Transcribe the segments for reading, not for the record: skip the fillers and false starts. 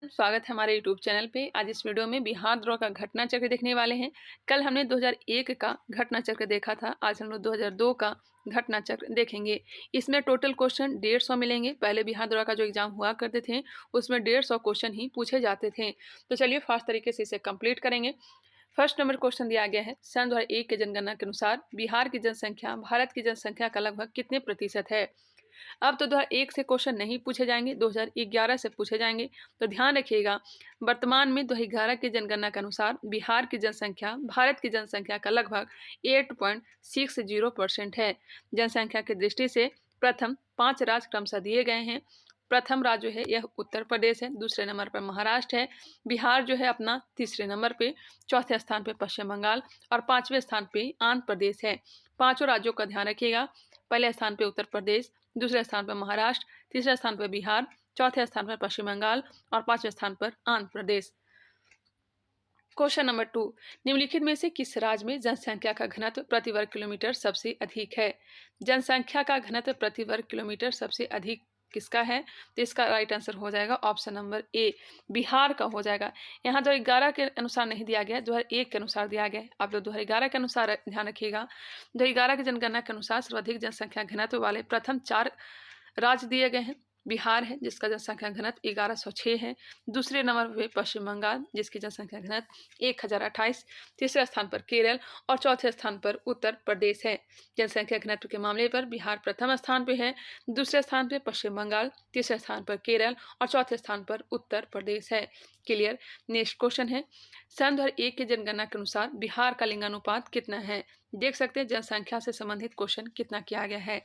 स्वागत है हमारे यूट्यूब चैनल पे। आज इस वीडियो में बिहार द्रोह का घटना चक्र देखने वाले हैं। कल हमने 2001 का घटना चक्र देखा था, आज हम लोग 2002 का घटना चक्र देखेंगे। इसमें टोटल क्वेश्चन 150 मिलेंगे। पहले बिहार द्रोह का जो एग्जाम हुआ करते थे उसमें 150 क्वेश्चन ही पूछे जाते थे। तो चलिए फास्ट तरीके से इसे कंप्लीट करेंगे। फर्स्ट नंबर क्वेश्चन दिया गया है, सन 2001 के जनगणना के अनुसार बिहार की जनसंख्या भारत की जनसंख्या का लगभग कितने प्रतिशत है। अब तो 2001 से क्वेश्चन नहीं पूछे जाएंगे, 2011 से पूछे जाएंगे। तो ध्यान रखिएगा, वर्तमान में 2011 की जनगणना के अनुसार बिहार की जनसंख्या भारत की जनसंख्या का लगभग 8.60% है। जनसंख्या की दृष्टि से प्रथम 5 राज्य क्रमशः दिए गए हैं। प्रथम राज्य जो है यह उत्तर प्रदेश है, दूसरे नंबर पर महाराष्ट्र है, बिहार जो है अपना तीसरे नंबर पे, चौथे स्थान पे पश्चिम बंगाल और पांचवें स्थान पे आंध्र प्रदेश है। पांचों राज्यों का ध्यान रखिएगा, पहले स्थान पे उत्तर प्रदेश, दूसरे स्थान पर महाराष्ट्र, तीसरे स्थान पर बिहार, चौथे स्थान पर पश्चिम बंगाल और पांचवें स्थान पर आंध्र प्रदेश। क्वेश्चन नंबर 2, निम्नलिखित में से किस राज्य में जनसंख्या का घनत्व प्रति वर्ग किलोमीटर सबसे अधिक है। जनसंख्या का घनत्व प्रति वर्ग किलोमीटर सबसे अधिक किसका है, तो इसका राइट आंसर हो जाएगा ऑप्शन नंबर ए, बिहार का हो जाएगा। यहाँ 2011 के अनुसार नहीं दिया गया, 2001 के अनुसार दिया गया। आप लोग 2011 के अनुसार ध्यान रखिएगा। 2011 की जनगणना के अनुसार सर्वाधिक जनसंख्या घनत्व वाले प्रथम 4 राज्य दिए गए हैं। बिहार है जिसका जनसंख्या घनत्व 1106 है, दूसरे नंबर पर पश्चिम बंगाल जिसकी जनसंख्या घनत्व 1028, तीसरे स्थान पर केरल और चौथे स्थान पर उत्तर प्रदेश है। जनसंख्या घनत्व के मामले पर बिहार प्रथम स्थान पर है, दूसरे स्थान पर पश्चिम बंगाल, तीसरे स्थान पर केरल और चौथे स्थान पर उत्तर प्रदेश है। क्लियर। नेक्स्ट क्वेश्चन है, सन 2001 की जनगणना के अनुसार बिहार का लिंगानुपात कितना है। देख सकते हैं जनसंख्या से संबंधित क्वेश्चन कितना किया गया है।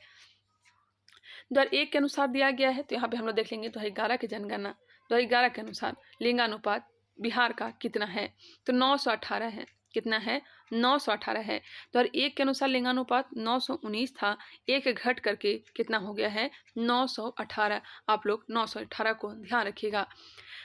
2001 के अनुसार दिया गया है, तो यहाँ पे हम लोग देख लेंगे 2011 की जनगणना। 2011 के अनुसार लिंगानुपात बिहार का कितना है, तो 918 है। कितना है, 918 है। 2001 के अनुसार लिंगानुपात 919 था, एक घट करके कितना हो गया है, 918। आप लोग 918 को ध्यान रखिएगा।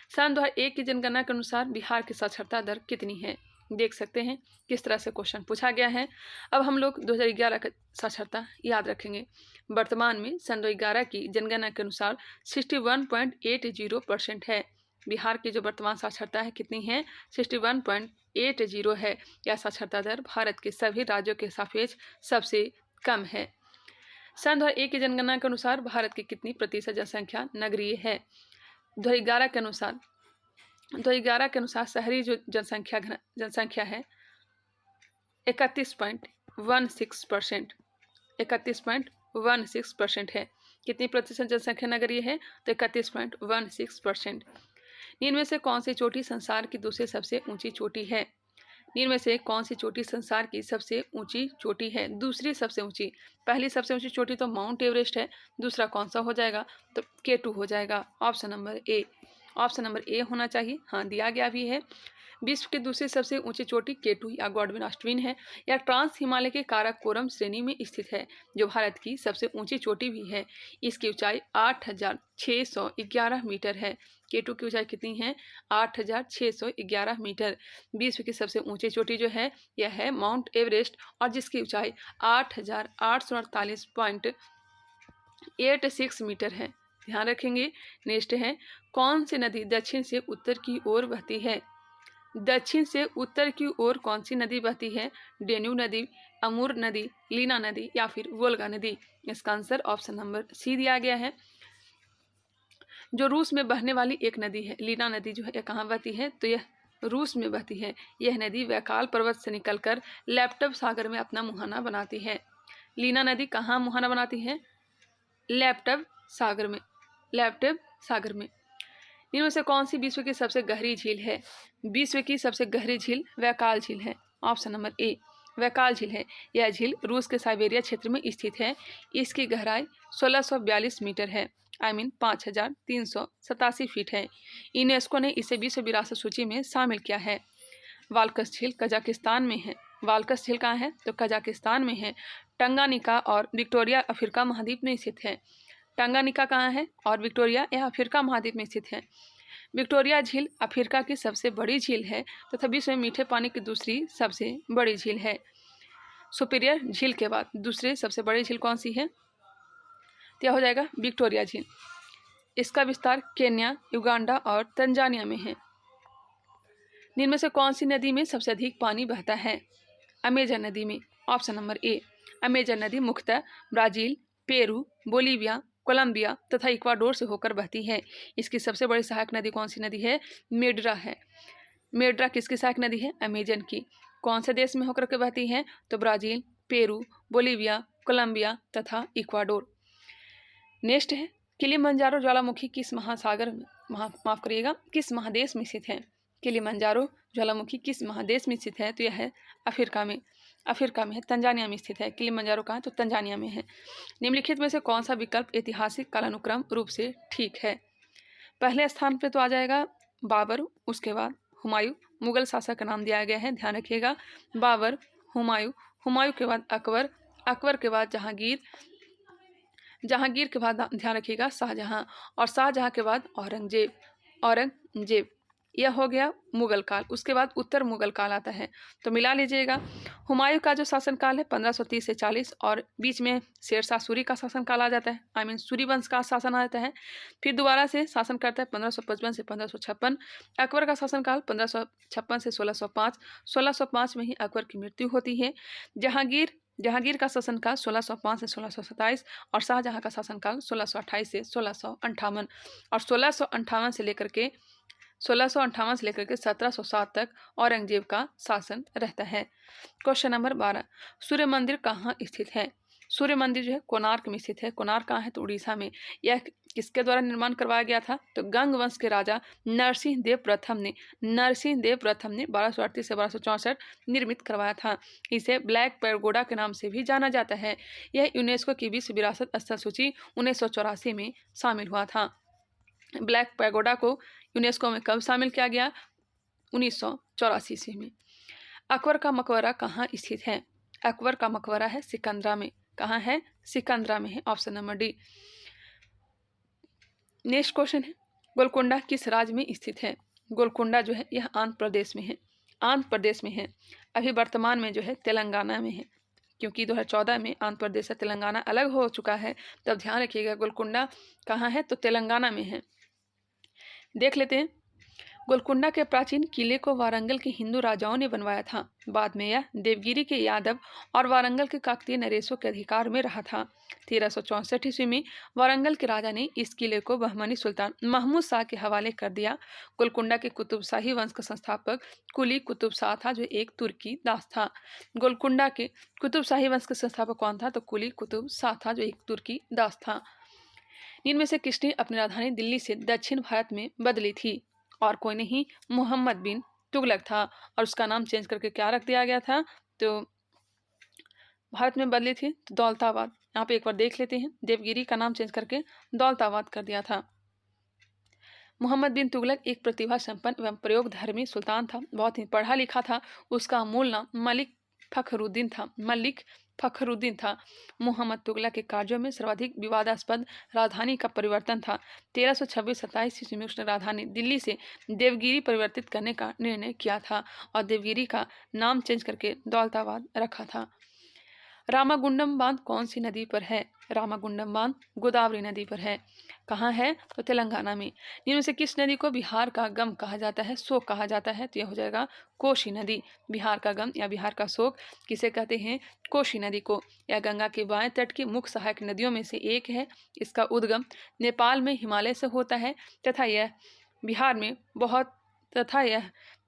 सन 2001 की जनगणना के अनुसार बिहार की साक्षरता दर कितनी है। देख सकते हैं किस तरह से क्वेश्चन पूछा गया है। अब हम लोग 2011 का साक्षरता याद रखेंगे। वर्तमान में सन 2011 की जनगणना के अनुसार 61.80% है। बिहार की जो वर्तमान साक्षरता है कितनी है, 61.80 है। यह साक्षरता दर भारत के सभी राज्यों के सापेक्ष सबसे कम है। सन 2001 की जनगणना के अनुसार भारत की कितनी प्रतिशत जनसंख्या नगरीय है। 2011 के अनुसार शहरी जो जनसंख्या है 31.16%। 31.16% है। कितनी प्रतिशत जनसंख्या नगरीय है, तो 31.16%। निम्न में से कौन सी चोटी संसार की दूसरी सबसे ऊंची चोटी है। निम्न में से कौन सी चोटी संसार की सबसे ऊंची चोटी है, दूसरी सबसे ऊंची। पहली सबसे ऊंची चोटी तो माउंट एवरेस्ट है, दूसरा कौन सा हो जाएगा, तो K2 हो जाएगा। Option number A, option number A होना चाहिए। हाँ, दिया गया भी है। विश्व की दूसरी सबसे ऊंची चोटी K2 या गॉडविन ऑस्टविन है। यह ट्रांस हिमालय के काराकोरम श्रेणी में स्थित है, जो भारत की सबसे ऊंची चोटी भी है। इसकी ऊंचाई 8611 मीटर है। K2 की ऊंचाई कितनी है, 8611 मीटर। विश्व की सबसे ऊंची चोटी जो है यह है माउंट एवरेस्ट, और जिसकी ऊंचाई 8848.86 मीटर है। ध्यान रखेंगे। नेक्स्ट है, कौन सी नदी दक्षिण से उत्तर की ओर बहती है। दक्षिण से उत्तर की ओर कौन सी नदी बहती है, डेन्यू नदी, अमूर नदी, लीना नदी या फिर वोल्गा नदी। इसका आंसर ऑप्शन नंबर सी दिया गया है। जो रूस में बहने वाली एक नदी है, लीना नदी जो है यह कहाँ बहती है, तो यह रूस में बहती है। यह नदी वैकाल पर्वत से निकलकर लैप्टव सागर में अपना मुहाना बनाती है। लीना नदी कहाँ मुहाना बनाती है, लैप्टव सागर में। लैप्टव सागर में। इनमें से कौन सी विश्व की सबसे गहरी झील है। विश्व की सबसे गहरी झील वैकाल झील है। ऑप्शन नंबर ए, वैकाल झील है। यह झील रूस के साइबेरिया क्षेत्र में स्थित है। इसकी गहराई 1642 मीटर है, 5387 फीट है। यूनेस्को ने इसे विश्व विरासत सूची में शामिल किया है। वाल्कस झील कजाकिस्तान में है। वाल्कस झील कहाँ है, तो कजाकिस्तान में है। टंगानिका और विक्टोरिया अफ्रीका महाद्वीप में स्थित है। टंगानिका कहाँ है और विक्टोरिया यह अफ्रीका महाद्वीप में स्थित है। विक्टोरिया झील अफ्रीका की सबसे बड़ी झील है तथा विश्व में मीठे पानी की दूसरी सबसे बड़ी झील है। सुपीरियर झील के बाद दूसरी सबसे बड़ी झील कौन सी है, तो यह हो जाएगा विक्टोरिया झील। इसका विस्तार केन्या, युगांडा और तंजानिया में है। निम्न में से कौन सी नदी में सबसे अधिक पानी बहता है? अमेजन नदी में। Option number A. अमेजन नदी मुख्यतः ब्राजील, पेरू, बोलीविया, कोलंबिया तथा इक्वाडोर से होकर बहती है। इसकी सबसे बड़ी सहायक नदी कौन सी नदी है? मेड्रा है। मेड्रा किसकी सहायक नदी है? अमेजन की। कौन से देश में होकर के बहती है? तो ब्राजील, पेरू, बोलीविया, कोलंबिया तथा इक्वाडोर। नेक्स्ट है, किलिमंजारो ज्वालामुखी किस महासागर में माफ करिएगा किस महादेश में स्थित है? किलिमंजारो ज्वालामुखी किस महादेश में स्थित है? तो यह है अफ्रीका में है, तंजानिया में स्थित है। किलिमंजारो कहाँ है? तो तंजानिया में है। निम्नलिखित में से कौन सा विकल्प ऐतिहासिक कालानुक्रम रूप से ठीक है? पहले स्थान पे तो आ जाएगा बाबर, उसके बाद हुमायूं। मुगल शासक का नाम दिया गया है, ध्यान रखिएगा। बाबर, हुमायूं के बाद अकबर के बाद जहांगीर के बाद ध्यान रखिएगा शाहजहां, और शाहजहां के बाद औरंगजेब। यह हो गया मुगल काल। उसके बाद उत्तर मुगल काल आता है, तो मिला लीजिएगा। हुमायूं का जो शासनकाल है 1530 से 40, और बीच में शेरशाह सूरी का शासनकाल आ जाता है, सूरी वंश का शासन आ जाता है। फिर दोबारा से शासन करता है 1555 से 1556। अकबर का शासनकाल 1556 से 1605। 1605 में ही अकबर की मृत्यु होती है। जहांगीर का शासनकाल 1605 से 1627, और शाहजहां का शासनकाल 1628 से 1658, और 1658 से लेकर के 1707 तक औरंगजेब का शासन रहता है। क्वेश्चन नंबर 12, सूर्य मंदिर कहाँ स्थित है? सूर्य मंदिर जो है कोणार्क में स्थित है। कोणार्क कहाँ है? तो उड़ीसा में। यह किसके द्वारा निर्माण करवाया गया था? तो गंग वंश के राजा नरसिंह देव प्रथम ने 1238 से 1264 निर्मित करवाया था। इसे ब्लैक पैगोडा के नाम से भी जाना जाता है। यह यूनेस्को की विश्व विरासत स्थल सूची 1984 में शामिल हुआ था। ब्लैक पैगोडा को यूनेस्को में कब शामिल किया गया? 1984 ईस्वी में। अकबर का मकबरा कहाँ स्थित है? अकबर का मकबरा है सिकंदरा में। कहाँ है? सिकंदरा में है। Option number D. Next question है, गोलकोंडा किस राज्य में स्थित है? गोलकोंडा जो है यह आंध्र प्रदेश में है। अभी वर्तमान में जो है तेलंगाना में है, क्योंकि 2014 में आंध्र प्रदेश से तेलंगाना अलग हो चुका है। तब ध्यान रखिएगा गोलकोंडा कहाँ है? तो तेलंगाना में है। देख लेते हैं, गोलकोंडा के प्राचीन किले को वारंगल के हिंदू राजाओं ने बनवाया था। बाद में यह देवगिरी के यादव और वारंगल के काकतीय नरेशों के अधिकार में रहा था। 1364 ईस्वी में वारंगल के राजा ने इस किले को बहमनी सुल्तान महमूद शाह के हवाले कर दिया। गोलकोंडा के कुतुब शाही वंश का संस्थापक कुली कुतुब शाह था, जो एक तुर्की दास था। गोलकोंडा के कुतुब शाही वंश का संस्थापक कौन था? तो कुली कुतुब शाह था, जो एक तुर्की दास था। इनमें से किसने अपनी राजधानी दिल्ली से दक्षिण भारत में बदली थी? और कोई नहीं, मोहम्मद बिन तुगलक था, और उसका नाम चेंज करके क्या रख दिया गया था? तो भारत में बदली थी तो दौलताबाद। यहाँ पे एक बार देख लेते हैं, देवगिरी का नाम चेंज करके दौलताबाद कर दिया था। मोहम्मद बिन तुगलक एक प्रतिभा संपन्न एवं प्रयोगधर्मी सुल्तान था। बहुत ही पढ़ा लिखा था। उसका मूल नाम मलिक फखरुद्दीन था। मोहम्मद तुगलक के कार्यों में सर्वाधिक विवादास्पद राजधानी का परिवर्तन था। 1326-27 ईस्वी में उसने राजधानी दिल्ली से देवगिरी परिवर्तित करने का निर्णय किया था, और देवगिरी का नाम चेंज करके दौलताबाद रखा था। रामागुंडम बांध कौन सी नदी पर है? रामागुंडम बांध गोदावरी नदी पर है। कहाँ है? तो तेलंगाना में। इनमें से किस नदी को बिहार का गम कहा जाता है, शोक कहा जाता है? तो यह हो जाएगा कोसी नदी। बिहार का गम या बिहार का शोक किसे कहते हैं? कोसी नदी को। यह गंगा के बाएं तट की मुख्य सहायक नदियों में से एक है। इसका उद्गम नेपाल में हिमालय से होता है, तथा यह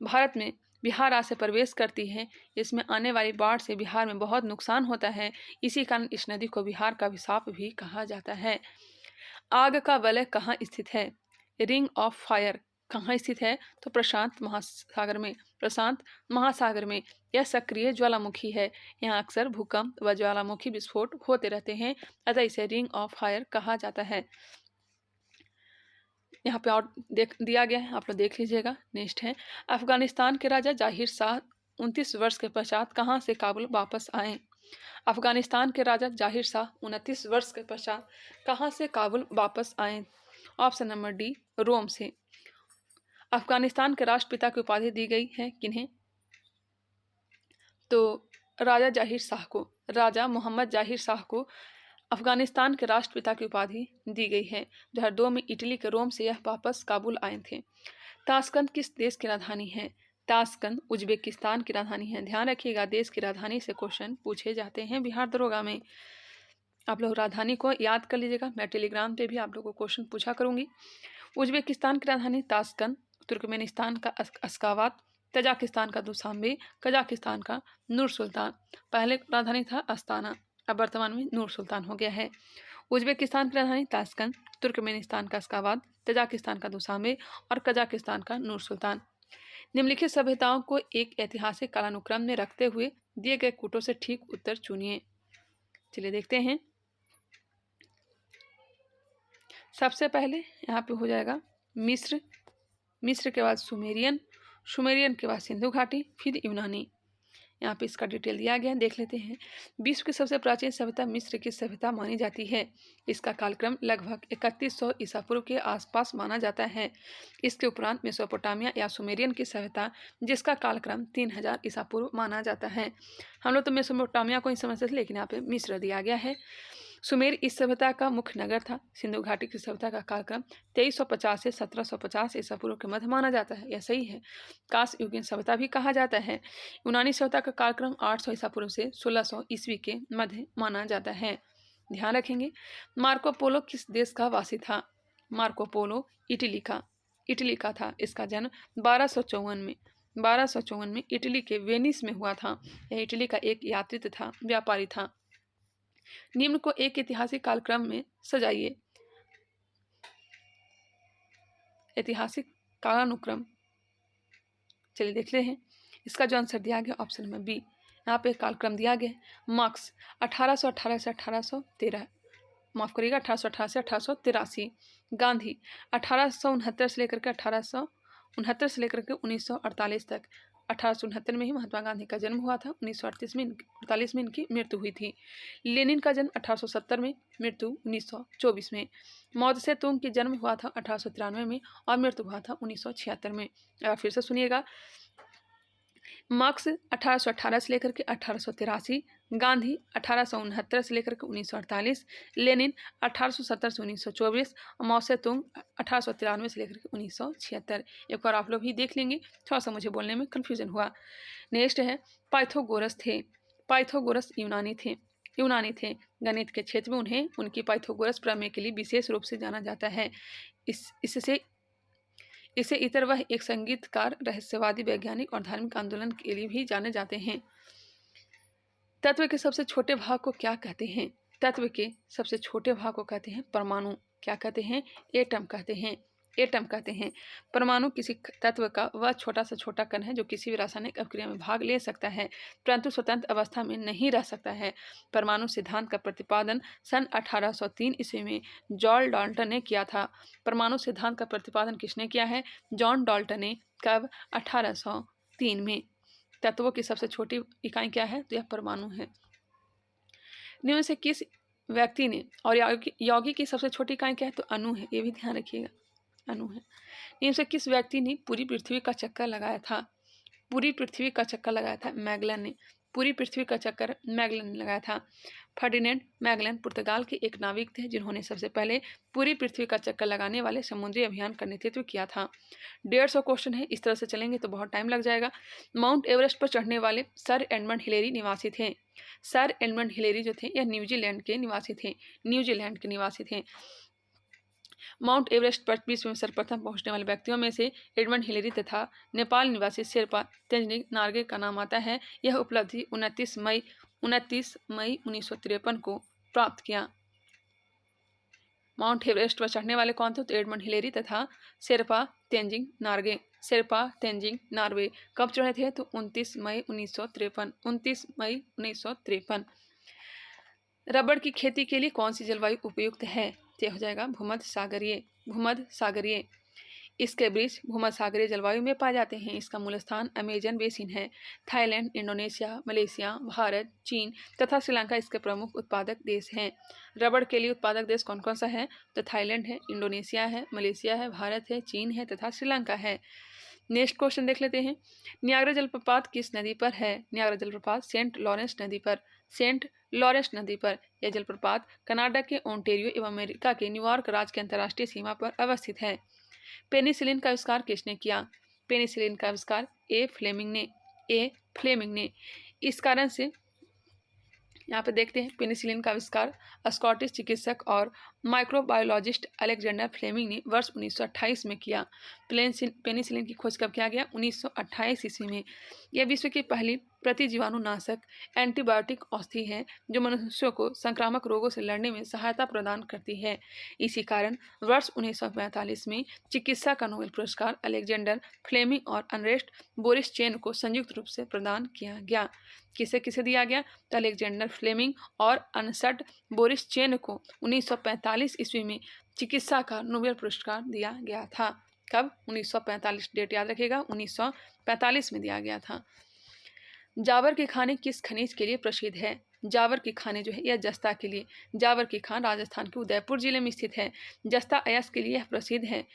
भारत में बिहार से प्रवेश करती है। इसमें आने वाली बाढ़ से बिहार में बहुत नुकसान होता है। इसी कारण इस नदी को बिहार का अभिशाप भी कहा जाता है। आग का वलय कहाँ स्थित है? रिंग ऑफ फायर कहाँ स्थित है? तो प्रशांत महासागर में। यह सक्रिय ज्वालामुखी है। यहाँ अक्सर भूकंप व ज्वालामुखी विस्फोट होते रहते हैं, अतः इसे रिंग ऑफ फायर कहा जाता है। यहाँ पे और दिया गया है, आप लोग देख लीजिएगा। नेक्स्ट है, अफगानिस्तान के राजा जाहिर शाह 29 वर्ष के पश्चात कहाँ से काबुल वापस आए? अफगानिस्तान के राजा जाहिर शाह 29 वर्ष के पश्चात कहाँ से काबुल वापस आए? ऑप्शन नंबर डी, रोम से। अफगानिस्तान के राष्ट्रपिता की उपाधि दी गई है किन्हें? तो राजा मोहम्मद जाहिर शाह को अफगानिस्तान के राष्ट्रपिता की उपाधि दी गई है। 2002 में इटली के रोम से यह वापस काबुल आए थे। ताशकंद किस देश की राजधानी है? ताशकंद उज्बेकिस्तान की राजधानी है। ध्यान रखिएगा, देश की राजधानी से क्वेश्चन पूछे जाते हैं बिहार दरोगा में। आप लोग राजधानी को याद कर लीजिएगा, मैं टेलीग्राम पे भी आप लोगों को क्वेश्चन पूछा करूंगी। उज्बेकिस्तान की राजधानी ताशकंद, तुर्कमेनिस्तान का अश्गाबाद, तजाकिस्तान का दुशांबे, कजाकिस्तान का नूर सुल्तान। पहले राजधानी था अस्ताना, अब वर्तमान में नूर सुल्तान हो गया है। उज्बेकिस्तान की राजधानी ताशकंद, तुर्कमेनिस्तान का अश्गाबाद, तजाकिस्तान का दुशांबे और कजाकिस्तान का नूर सुल्तान। निम्नलिखित सभ्यताओं को एक ऐतिहासिक कालानुक्रम में रखते हुए दिए गए कूटों से ठीक उत्तर चुनिए। चलिए देखते हैं। सबसे पहले यहाँ पे हो जाएगा मिस्र, मिस्र के बाद सुमेरियन, सुमेरियन के बाद सिंधु घाटी, फिर यूनानी। यहाँ पे इसका डिटेल दिया गया है, देख लेते हैं। विश्व की सबसे प्राचीन सभ्यता मिस्र की सभ्यता मानी जाती है। इसका कालक्रम लगभग 3100 ईसा पूर्व के आसपास माना जाता है। इसके उपरांत मेसोपोटामिया या सुमेरियन की सभ्यता, जिसका कालक्रम 3000 ईसा पूर्व माना जाता है। हम लोग तो मेसोपोटामिया को ही समझते थे, लेकिन यहाँ पे मिस्र दिया गया है। सुमेर इस सभ्यता का मुख्य नगर था। सिंधु घाटी की सभ्यता का कालक्रम 2350 से 1750 ईसा पूर्व के मध्य माना जाता है। यह सही है। कांस्य युगीन सभ्यता भी कहा जाता है। यूनानी सभ्यता का कालक्रम 800 ईसा पूर्व से 1600 ईस्वी के मध्य माना जाता है। ध्यान रखेंगे। मार्को पोलो किस देश का वासी था? मार्को पोलो इटली का था। इसका जन्म 1254 में इटली के वेनिस में हुआ था। यह इटली का एक यात्री तथा व्यापारी था। निम्न को एक ऐतिहासिक कालक्रम में सजाइए। ऐतिहासिक कालानुक्रम, चलिए देख ले हैं। इसका जो आंसर दिया गया ऑप्शन नंबर बी। यहाँ पे कालक्रम दिया गया। मार्क्स 1818 से 1813, माफ करिएगा 1818 से 1883। गांधी 1869 से लेकर के 1948 तक। 1869 में ही महात्मा गांधी का जन्म हुआ था। 1948 में इनकी मृत्यु हुई थी। लेनिन का जन्म 1870 में, मृत्यु 1924 में। माओ त्से तुंग की जन्म हुआ था 1893 में और मृत्यु हुआ था 1976 में। फिर से सुनिएगा। मार्क्स 1818 से लेकर के 1883, गांधी 1869 से लेकर के 1948, लेनिन 1870 से 1924 और माओ त्से तुंग 1893 से लेकर के 1976। एक बार आप लोग भी देख लेंगे, थोड़ा सा मुझे बोलने में कन्फ्यूजन हुआ। नेक्स्ट है पाइथागोरस थे। पाइथागोरस यूनानी थे। गणित के क्षेत्र में उन्हें उनकी पाइथागोरस प्रमेय के लिए विशेष रूप से जाना जाता है। इसे इतर वह एक संगीतकार, रहस्यवादी, वैज्ञानिक और धार्मिक आंदोलन के लिए भी जाने जाते हैं। तत्व के सबसे छोटे भाग को क्या कहते हैं? तत्व के सबसे छोटे भाग को कहते हैं परमाणु। क्या कहते हैं? एटम कहते हैं। परमाणु किसी तत्व का वह छोटा से छोटा कण है जो किसी भी रासायनिक अभिक्रिया में भाग ले सकता है, परंतु स्वतंत्र अवस्था में नहीं रह सकता है। परमाणु सिद्धांत का प्रतिपादन सन 1803 ईस्वी में जॉन डाल्टन ने किया था। परमाणु सिद्धांत का प्रतिपादन किसने किया है? जॉन डाल्टन ने। कब? 1803 में। तत्वों की सबसे छोटी इकाई क्या है? तो यह परमाणु है। निम्न से किस व्यक्ति ने, और यौगिक की सबसे छोटी इकाई क्या है? तो अणु है। ये भी ध्यान रखिएगा, अणु है। निम्न से किस व्यक्ति ने पूरी पृथ्वी का चक्कर लगाया था? पूरी पृथ्वी का चक्कर लगाया था मैगलन ने। पूरी पृथ्वी का चक्कर मैगलन ने लगाया था। फर्डिनेंड मैगलन पुर्तगाल के एक नाविक थे जिन्होंने सबसे पहले पूरी पृथ्वी का चक्कर लगाने वाले समुद्री अभियान का नेतृत्व किया था। 150 क्वेश्चन है, इस तरह से चलेंगे तो बहुत टाइम लग जाएगा। माउंट एवरेस्ट पर चढ़ने वाले सर एडमंड हिलेरी निवासी थे। सर एडमंड हिलेरी जो थे यह न्यूजीलैंड के निवासी थे। माउंट एवरेस्ट पर विश्व में सर्वप्रथम पहुंचने वाले व्यक्तियों में से एडमंड हिलेरी तथा नेपाल निवासी शेरपा तेंजिंग नार्गे का नाम आता है। यह उपलब्धि 29 मई 1953 को प्राप्त किया। माउंट एवरेस्ट पर चढ़ने वाले कौन थे? तो एडमंड हिलेरी तथा शेरपा तेंजिंग नार्गे। कब चढ़े थे? तो 29 मई 1953। रबड़ की खेती के लिए कौन सी जलवायु उपयुक्त है? तो हो जाएगा भूमध्य सागरीय। इसके वृक्ष भूमध्य सागरीय जलवायु में पाए जाते हैं। इसका मूल स्थान अमेजन बेसिन है। थाईलैंड, इंडोनेशिया, मलेशिया, भारत, चीन तथा श्रीलंका इसके प्रमुख उत्पादक देश हैं। रबड़ के लिए उत्पादक देश कौन कौन सा है? तो थाईलैंड है, इंडोनेशिया है, मलेशिया है, भारत है, चीन है तथा श्रीलंका है। नेक्स्ट क्वेश्चन देख लेते हैं। नियाग्रा जलप्रपात किस नदी पर है? नियाग्रा जलप्रपात सेंट लॉरेंस नदी पर, सेंट लॉरेंस नदी पर। यह जलप्रपात कनाडा के ओंटारियो एवं अमेरिका के न्यूयॉर्क राज्य की अंतर्राष्ट्रीय सीमा पर अवस्थित है। पेनिसिलिन का आविष्कार किसने किया? पेनिसिलिन का आविष्कार ए फ्लेमिंग ने, ए फ्लेमिंग ने। इस कारण से यहाँ पे देखते हैं पेनिसिलिन का आविष्कार स्कॉटिश चिकित्सक और माइक्रोबायोलॉजिस्ट अलेक्जेंडर फ्लेमिंग ने वर्ष 1928 में किया। पेनिसिलिन की खोज कब किया गया? 1928 ईस्वी में। यह विश्व की पहली प्रतिजीवाणुनाशक एंटीबायोटिक औषधि है जो मनुष्यों को संक्रामक रोगों से लड़ने में सहायता प्रदान करती है। इसी कारण वर्ष 1945 में चिकित्सा का नोबेल पुरस्कार अलेक्जेंडर फ्लेमिंग और अर्नेस्ट बोरिस चेन को संयुक्त रूप से प्रदान किया गया। किसे किसे दिया गया? तो अलेक्जेंडर फ्लेमिंग और अर्नेस्ट बोरिस चेन को 1945 ईस्वी में चिकित्सा का नोबेल पुरस्कार दिया गया था। कब? 1945, डेट याद रखिएगा, 1945 में दिया गया था। जावर की खानें किस खनिज के लिए प्रसिद्ध है? जावर की खानें जो है यह जस्ता के लिए। जावर की खान राजस्थान के उदयपुर जिले में स्थित है। जस्ता अयस्क के लिए यह प्रसिद्ध है।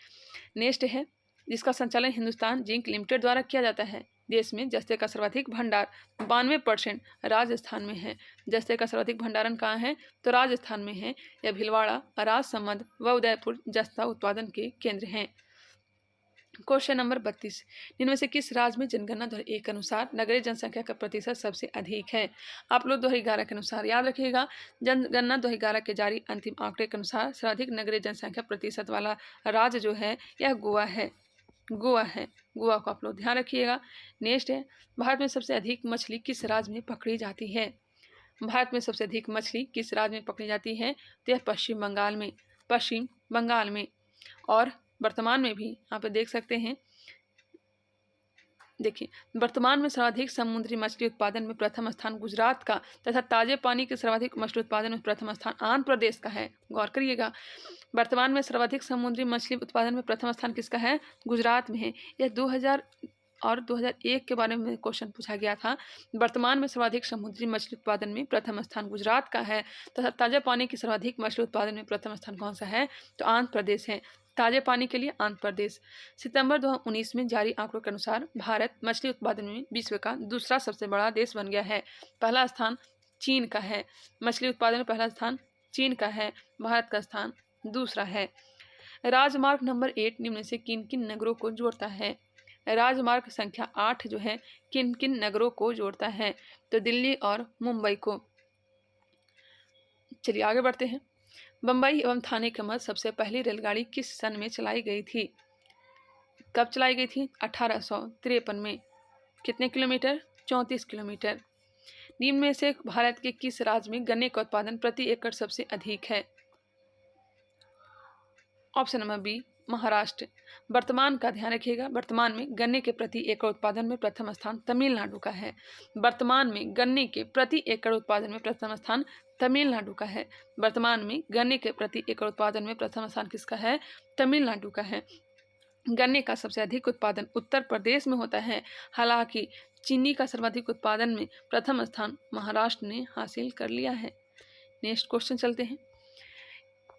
नेक्स्ट है, जिसका संचालन हिंदुस्तान जिंक लिमिटेड द्वारा किया जाता है। देश में जस्ते का सर्वाधिक भंडार 92% राजस्थान में है। जस्ते का सर्वाधिक भंडारण कहाँ है? तो राजस्थान में है। यह भीलवाड़ा, राजसमंद व उदयपुर जस्ता उत्पादन के केंद्र हैं। क्वेश्चन नंबर 32, इनमें से किस राज्य में जनगणना 2001 के अनुसार नगरीय जनसंख्या का प्रतिशत सबसे अधिक है? आप लोग 2011 के अनुसार याद रखिएगा। जनगणना 2011 के जारी अंतिम आंकड़े के अनुसार सर्वाधिक नगरीय जनसंख्या प्रतिशत वाला राज्य जो है यह गोवा है। गोवा है। गोवा को आप लोग ध्यान रखिएगा। नेक्स्ट है, भारत में सबसे अधिक मछली किस राज्य में पकड़ी जाती है? भारत में सबसे अधिक मछली किस राज्य में पकड़ी जाती है? तो यह पश्चिम बंगाल में, पश्चिम बंगाल में। और वर्तमान में भी यहाँ पे देख सकते हैं, देखिए वर्तमान में सर्वाधिक समुद्री मछली उत्पादन में प्रथम स्थान गुजरात का तथा ताजे पानी के सर्वाधिक मछली उत्पादन में प्रथम स्थान आंध्र प्रदेश का है। गौर करिएगा, वर्तमान में सर्वाधिक समुद्री मछली उत्पादन में प्रथम स्थान किसका है? गुजरात में है। यह 2000 और 2001 के बारे में क्वेश्चन पूछा गया था। वर्तमान में सर्वाधिक समुद्री मछली उत्पादन में प्रथम स्थान गुजरात का है तथा ताजा पानी की सर्वाधिक मछली उत्पादन में प्रथम स्थान कौन सा है? तो आंध्र प्रदेश है। ताजे पानी के लिए आंध्र प्रदेश। सितंबर 2019 में जारी आंकड़ों के अनुसार भारत मछली उत्पादन में विश्व का दूसरा सबसे बड़ा देश बन गया है। पहला स्थान चीन का है। मछली उत्पादन में पहला स्थान चीन का है, भारत का स्थान दूसरा है। राजमार्ग नंबर 8 निम्न से किन किन नगरों को जोड़ता है? राजमार्ग संख्या 8 जो है किन किन नगरों को जोड़ता है? तो दिल्ली और मुंबई को। चलिए आगे बढ़ते हैं। बम्बई एवं थाने के मध्य सबसे पहली रेलगाड़ी किस सन में चलाई गई थी? कब चलाई गई थी? 1853 में। कितने किलोमीटर? 34 किलोमीटर। निम्न में से भारत के किस राज्य में गन्ने का उत्पादन प्रति एकड़ सबसे अधिक है? Option number B, Maharashtra. वर्तमान का ध्यान रखिएगा, वर्तमान में गन्ने के प्रति एकड़ उत्पादन में प्रथम स्थान तमिलनाडु का है। वर्तमान में गन्ने के प्रति एकड़ उत्पादन में प्रथम स्थान तमिलनाडु का है। वर्तमान में गन्ने के प्रति एकड़ उत्पादन में प्रथम स्थान किसका है? तमिलनाडु का है। गन्ने का सबसे अधिक उत्पादन उत्तर प्रदेश में होता है। हालांकि चीनी का सर्वाधिक उत्पादन में प्रथम स्थान महाराष्ट्र ने हासिल कर लिया है। नेक्स्ट क्वेश्चन चलते हैं।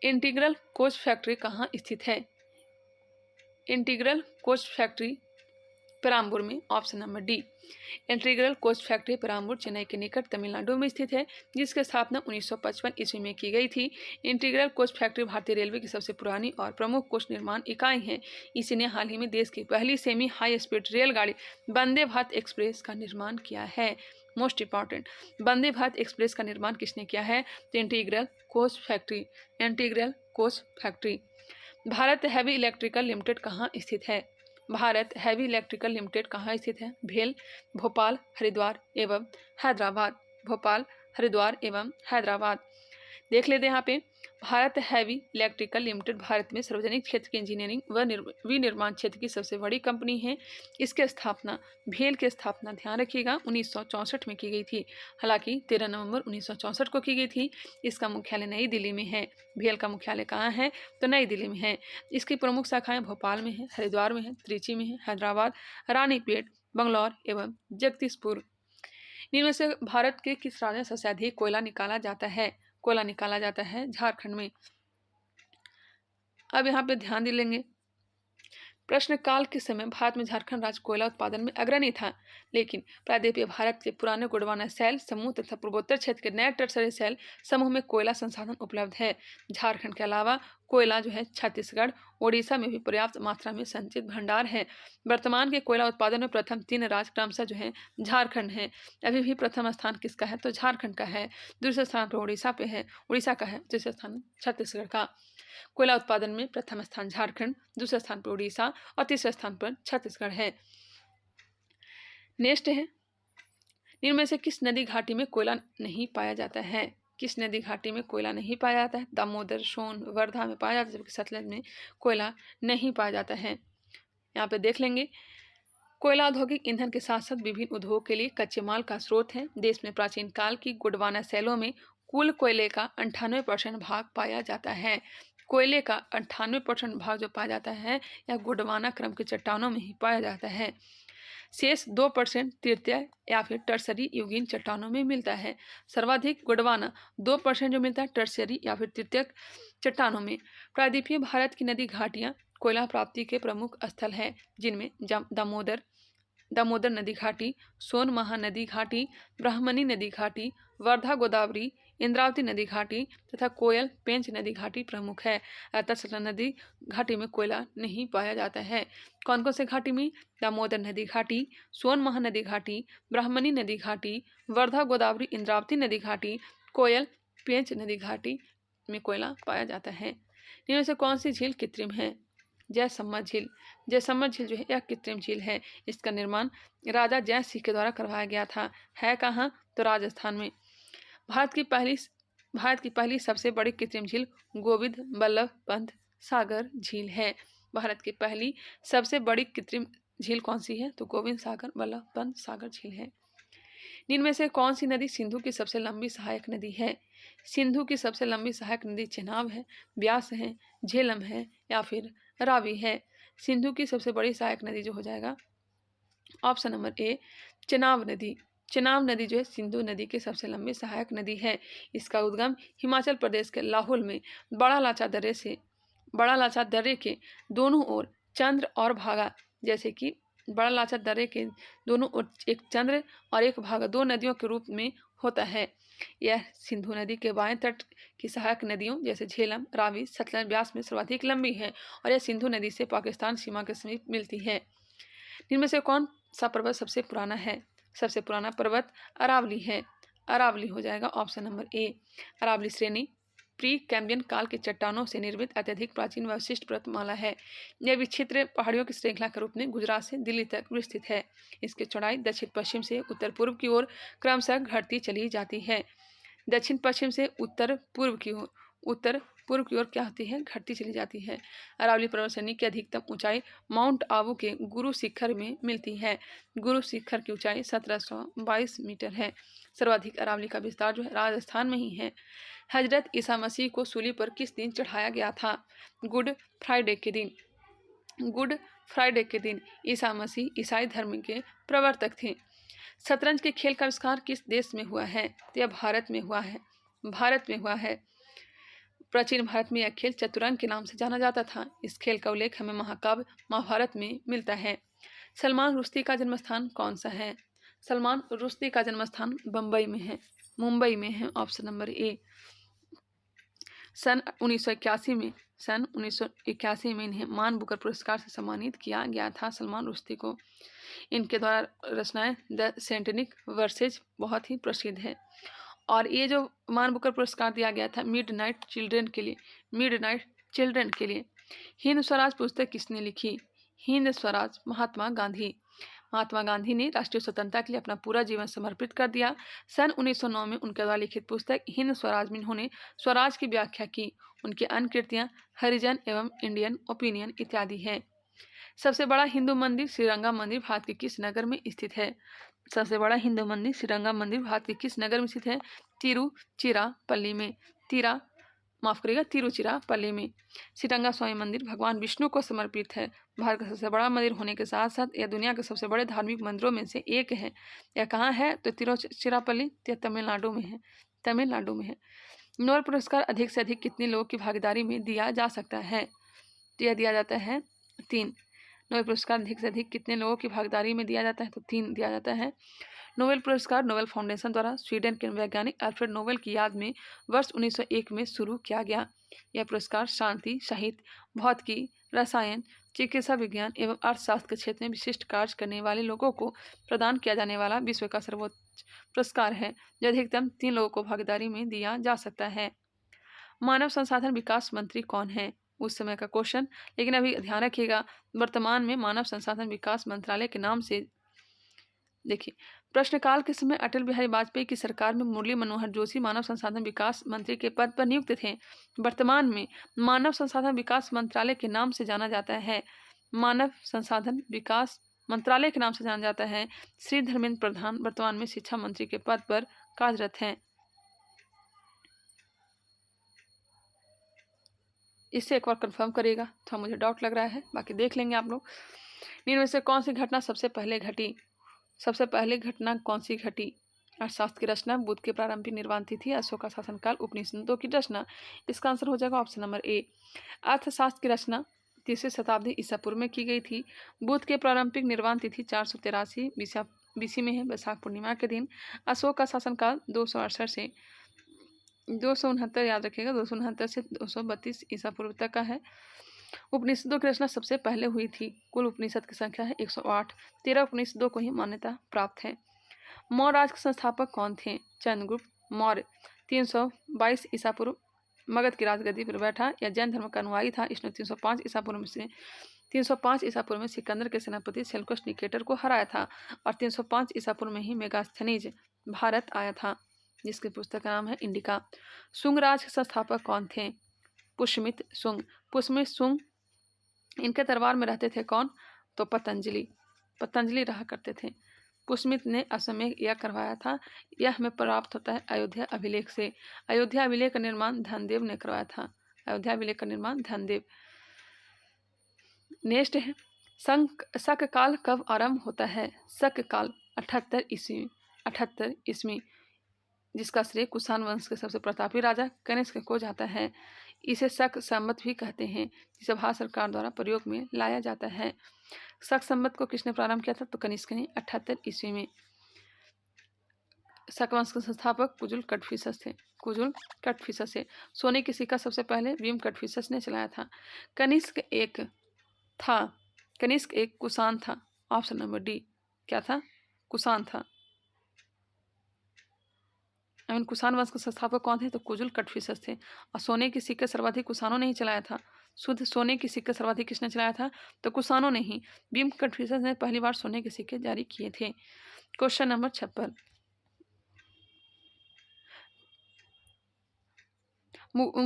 इंटीग्रल कोच फैक्ट्री कहाँ स्थित है? इंटीग्रल कोच फैक्ट्री पेराम्बूर में। Option number D. Integral coach factory Perambur Chennai के निकट तमिलनाडु में स्थित है, जिसकी स्थापना 1955 ईस्वी में की गई थी। इंटीग्रल कोच फैक्ट्री भारतीय रेलवे की सबसे पुरानी और प्रमुख कोच निर्माण इकाई है। इसी ने हाल ही में देश की पहली सेमी हाई स्पीड रेलगाड़ी वंदे भारत एक्सप्रेस का निर्माण किया है। Most important, Vande Bharat express का निर्माण किसने किया है? तो integral coach factory. Integral coach factory. Bharat heavy electrical limited कहाँ स्थित है? भारत हैवी इलेक्ट्रिकल लिमिटेड कहाँ स्थित है? भेल, भोपाल, हरिद्वार एवं हैदराबाद। भोपाल, हरिद्वार एवं हैदराबाद। देख लेते हैं यहाँ पे, Bharat heavy electrical limited Bharat में सार्वजनिक क्षेत्र की इंजीनियरिंग व विनिर्माण क्षेत्र की सबसे बड़ी कंपनी है। इसकी स्थापना, भेल की स्थापना ध्यान रखिएगा 1964 में की गई थी। हालांकि 13 नवंबर 1964 को की गई थी। इसका मुख्यालय नई दिल्ली में है। भेल का मुख्यालय कहाँ है? तो नई दिल्ली में है। इसकी प्रमुख शाखाएं भोपाल में है, हरिद्वार में है, त्रिची में है, हैदराबाद, रानीपेट, बंगलौर एवं जगदीशपुर। इनमें से भारत के किस राज्य में सबसे अधिक कोयला निकाला जाता है? कोयला निकाला जाता है झारखंड में। अब यहाँ पे ध्यान दे लेंगे, प्रश्नकाल के समय भारत में झारखंड राज्य कोयला उत्पादन में अग्रणी था, लेकिन प्रायद्वीपीय भारत के पुराने गोंडवाना शैल समूह तथा पूर्वोत्तर क्षेत्र के नए टर्सरी शैल समूह में कोयला संसाधन उपलब्ध है। झारखंड के अलावा कोयला जो है छत्तीसगढ़, ओडिशा में भी पर्याप्त मात्रा में संचित भंडार है। वर्तमान के कोयला उत्पादन में प्रथम 3 राज्य क्रमशः जो है झारखंड है। अभी भी प्रथम स्थान किसका है? तो झारखंड का है। दूसरे स्थान पर उड़ीसा पे है, उड़ीसा का है। तीसरे स्थान छत्तीसगढ़ का। कोयला उत्पादन में प्रथम स्थान झारखंड, दूसरे स्थान पर उड़ीसा और तीसरे स्थान पर छत्तीसगढ़ है। नेक्स्ट है, निम्न में से किस नदी घाटी में कोयला नहीं पाया जाता है? किस नदी घाटी में कोयला नहीं पाया जाता है? दामोदर, सोन, वर्धा में पाया जाता है, जबकि सतलज में कोयला नहीं पाया जाता है। यहाँ पे देख लेंगे, कोयला औद्योगिक ईंधन के साथ साथ विभिन्न उद्योगों के लिए कच्चे माल का स्रोत है। देश में प्राचीन काल की गोंडवाना शैलों में कुल कोयले का 98% भाग पाया जाता है। कोयले का 98% भाग जो पाया जाता है यह गोंडवाना क्रम की चट्टानों में ही पाया जाता है। शेष 2% तृतीय या फिर टर्सरी युगीन चट्टानों में मिलता है। सर्वाधिक गोंडवाना 2% जो मिलता है टर्सरी या फिर तृतीयक चट्टानों में। प्रायद्वीपीय भारत की नदी घाटियाँ कोयला प्राप्ति के प्रमुख स्थल हैं, जिनमें दामोदर नदी घाटी, सोन महानदी घाटी, ब्राह्मणी नदी घाटी, वर्धा गोदावरी, इंद्रावती नदी घाटी तथा कोयल पेंच नदी घाटी प्रमुख है। अतः सतलज नदी घाटी में कोयला नहीं पाया जाता है। कौन कौन से घाटी में? दामोदर नदी घाटी, सोन महानदी घाटी, ब्राह्मणी नदी घाटी, वर्धा गोदावरी इंद्रावती नदी घाटी, कोयल पेंच नदी घाटी में कोयला पाया जाता है। इनमें से कौन सी झील कृत्रिम है? जयसम्मत झील। जयसम्मत झील जो है यह कृत्रिम झील है। इसका निर्माण राजा जय सिंह के द्वारा करवाया गया था। है कहाँ? तो राजस्थान में। भारत की पहली सबसे बड़ी कृत्रिम झील गोविंद बल्लभ पंत सागर झील है। भारत की पहली सबसे बड़ी कृत्रिम झील कौन सी है? तो गोविंद सागर वल्लभ पंत सागर झील है। निम्न में से कौन सी नदी सिंधु की सबसे लंबी सहायक नदी है? सिंधु की सबसे लंबी सहायक नदी चेनाब है, ब्यास है, झेलम है या फिर रावी है। सिंधु की सबसे बड़ी सहायक नदी जो हो जाएगा ऑप्शन नंबर ए चेनाब नदी। चेनाब नदी जो है सिंधु नदी की सबसे लंबी सहायक नदी है। इसका उद्गम हिमाचल प्रदेश के लाहौल में बड़ा लाचा दर्रे के दोनों ओर चंद्र और भागा, जैसे कि बड़ा लाचा दर्रे के दोनों ओर एक चंद्र और एक भागा दो नदियों के रूप में होता है। यह सिंधु नदी के बाएं तट की सहायक नदियों जैसे झेलम, रावी, सतलज, ब्यास में सर्वाधिक लंबी है और यह सिंधु नदी से पाकिस्तान सीमा के समीप मिलती है। इनमें से कौन सा पर्वत सबसे पुराना है? सबसे पुराना पर्वत अरावली है। अरावली हो जाएगा ऑप्शन नंबर ए। अरावली श्रेणी प्री कैम्बियन काल की चट्टानों से निर्मित अत्यधिक प्राचीन विशिष्ट पर्वतमाला है। यह विचित्र पहाड़ियों की श्रृंखला के रूप में गुजरात से दिल्ली तक विस्तृत है। इसकी चौड़ाई दक्षिण पश्चिम से उत्तर पूर्व की ओर क्रमशः घटती चली जाती है। दक्षिण पश्चिम से उत्तर पूर्व की ओर क्या होती है? घटती चली जाती है। अरावली पर्वत श्रेणी की अधिकतम ऊंचाई माउंट आबू के गुरु शिखर में मिलती है। गुरु शिखर की ऊंचाई 1722 मीटर है। सर्वाधिक अरावली का विस्तार जो है राजस्थान में ही है। हजरत ईसा मसीह को सूली पर किस दिन चढ़ाया गया था? गुड फ्राइडे के दिन। गुड फ्राइडे के दिन ईसा मसीह ईसाई धर्म के प्रवर्तक थे। शतरंज के खेल का आविष्कार किस देश में हुआ है? तो यह भारत में हुआ है। प्राचीन भारत में यह खेल चतुरंग के नाम से जाना जाता था। इस खेल का उल्लेख हमें महाकाव्य महाभारत में मिलता है। सलमान रुश्दी का जन्मस्थान कौन सा है? सलमान रुश्दी का जन्मस्थान मुंबई में है। Option number A. सन 1981 में इन्हें मान बुकर पुरस्कार से सम्मानित किया गया था। सलमान रुश्दी को इनके द्वारा रचनाएं द सेंटेनिक वर्सेज बहुत ही प्रसिद्ध है। और ये जो मान बुकर पुरस्कार दिया गया था मिडनाइट चिल्ड्रन के लिए। हिंद स्वराज पुस्तक किसने लिखी? हिंद स्वराज महात्मा गांधी ने राष्ट्रीय स्वतंत्रता के लिए अपना पूरा जीवन समर्पित कर दिया। सन 1909 में उनके द्वारा लिखित पुस्तक हिंद स्वराज में उन्होंने स्वराज की व्याख्या की। उनकी अन्य कृतियाँ हरिजन एवं इंडियन ओपिनियन इत्यादि हैं। सबसे बड़ा हिंदू मंदिर श्रीरंगम मंदिर भारत के किस नगर में स्थित है? सबसे बड़ा हिंदू मंदिर श्रीरंगम मंदिर भारत के किस नगर में स्थित है? तिरुचिरापल्ली में। श्रीरंगा स्वामी मंदिर भगवान विष्णु को समर्पित है। भारत का सबसे बड़ा मंदिर होने के साथ साथ यह दुनिया के सबसे बड़े धार्मिक मंदिरों में से एक है। यह कहाँ है? तो तिरुचिरापल्ली तमिलनाडु में है। नोबेल पुरस्कार अधिक से अधिक कितने लोगों की भागीदारी में दिया जा सकता है? तो यह दिया जाता है 3। नोबेल पुरस्कार अधिक से अधिक कितने लोगों की भागीदारी में दिया जाता है? तो 3 दिया जाता है। नोबेल पुरस्कार नोबेल फाउंडेशन द्वारा स्वीडन के वैज्ञानिक अल्फ्रेड नोबेल की याद में वर्ष 1901 में शुरू किया गया। यह पुरस्कार शांति, साहित्य, भौतिकी, रसायन, चिकित्सा विज्ञान एवं अर्थशास्त्र के क्षेत्र में विशिष्ट कार्य करने वाले लोगों को प्रदान किया जाने वाला विश्व का सर्वोच्च पुरस्कार है, जो अधिकतम 3 लोगों को भागीदारी में दिया जा सकता है। मानव संसाधन विकास मंत्री कौन है? उस समय का क्वेश्चन, लेकिन अभी ध्यान रखिएगा वर्तमान में मानव संसाधन विकास मंत्रालय के नाम से। देखिए, प्रश्नकाल के समय अटल बिहारी वाजपेयी की सरकार में मुरली मनोहर जोशी मानव संसाधन विकास मंत्री के पद पर नियुक्त थे। वर्तमान में मानव संसाधन विकास मंत्रालय के नाम से जाना जाता है। मानव संसाधन विकास मंत्रालय के नाम से जाना जाता है। श्री धर्मेंद्र प्रधान वर्तमान में शिक्षा मंत्री के पद पर कार्यरत हैं। इससे एक बार कंफर्म करिएगा, थोड़ा मुझे डाउट लग रहा है, बाकी देख लेंगे आप लोग। निम्न में से कौन सी घटना सबसे पहले घटी? सबसे पहले घटना कौन सी घटी? अर्थशास्त्र की रचना, बुद्ध के प्रारंभिक निर्वाण तिथि, अशोक का शासनकाल, उपनिषदों की रचना। इसका आंसर हो जाएगा ऑप्शन नंबर ए। अर्थशास्त्र की रचना 3वीं शताब्दी ईसा पूर्व में की गई थी। बुद्ध के प्रारंभिक निर्वाण तिथि 483 बीसी में है, वैशाख पूर्णिमा के दिन। अशोक का शासनकाल 268 से 269, याद रखिएगा 269 से 232 ईसा पूर्व तक का है। उपनिषदों की रचना सबसे पहले हुई थी। कुल उपनिषद की संख्या है 108। 13 उपनिषदों को ही मान्यता प्राप्त है। मौर्य राज के संस्थापक कौन थे? चंद्रगुप्त मौर्य 322 ईसा पूर्व मगध की राजगद्दी पर बैठा। यह जैन धर्म का अनुयायी था। इसने 305 ईसा पूर्व में सिकंदर के सेनापति सेल्यूकस निकेटर को हराया था और 305 ईसा पूर्व में ही मेगास्थनीज भारत आया था, जिसकी पुस्तक का नाम है इंडिका। शुंग राज के संस्थापक कौन थे? पुष्यमित्र शुंग। पुष्यमित्र शुंग, इनके दरबार में रहते थे कौन? तो पतंजलि रहा करते थे। पुष्यमित्र ने असमय यह करवाया था। यह हमें प्राप्त होता है अयोध्या अभिलेख से। अयोध्या अभिलेख का निर्माण धनदेव ने करवाया था। अयोध्या अभिलेख का निर्माण धनदेव। नेक्स्ट है, शक काल कब आरंभ होता है? शक काल 78 ईस्वी, जिसका श्रेय कुषाण वंश के सबसे प्रतापी राजा कनिष्क को जाता है। इसे शक संवत भी कहते हैं, जिसे भारत सरकार द्वारा प्रयोग में लाया जाता है। शक संवत को किसने प्रारंभ किया था? तो कनिष्क ने 78 ईस्वी में। शक वंश के संस्थापक कुजुल कटफिसस थे। सोने की सिक्का सबसे पहले भीम कटफिसस ने चलाया था। कनिष्क एक कुषाण था। ऑप्शन नंबर डी क्या था? कुषाण था। कुषाण वंश के संस्थापक कौन थे? तो कुजुल कटफिसस थे। और सोने की सिक्के सर्वाधिक कुषाणों ने ही चलाया था। शुद्ध सोने की सिक्के सर्वाधिक किसने चलाया था? तो कुषाणों ने ही। भीम कटफिसस ने पहली बार सोने के सिक्के जारी किए थे। क्वेश्चन नंबर 56,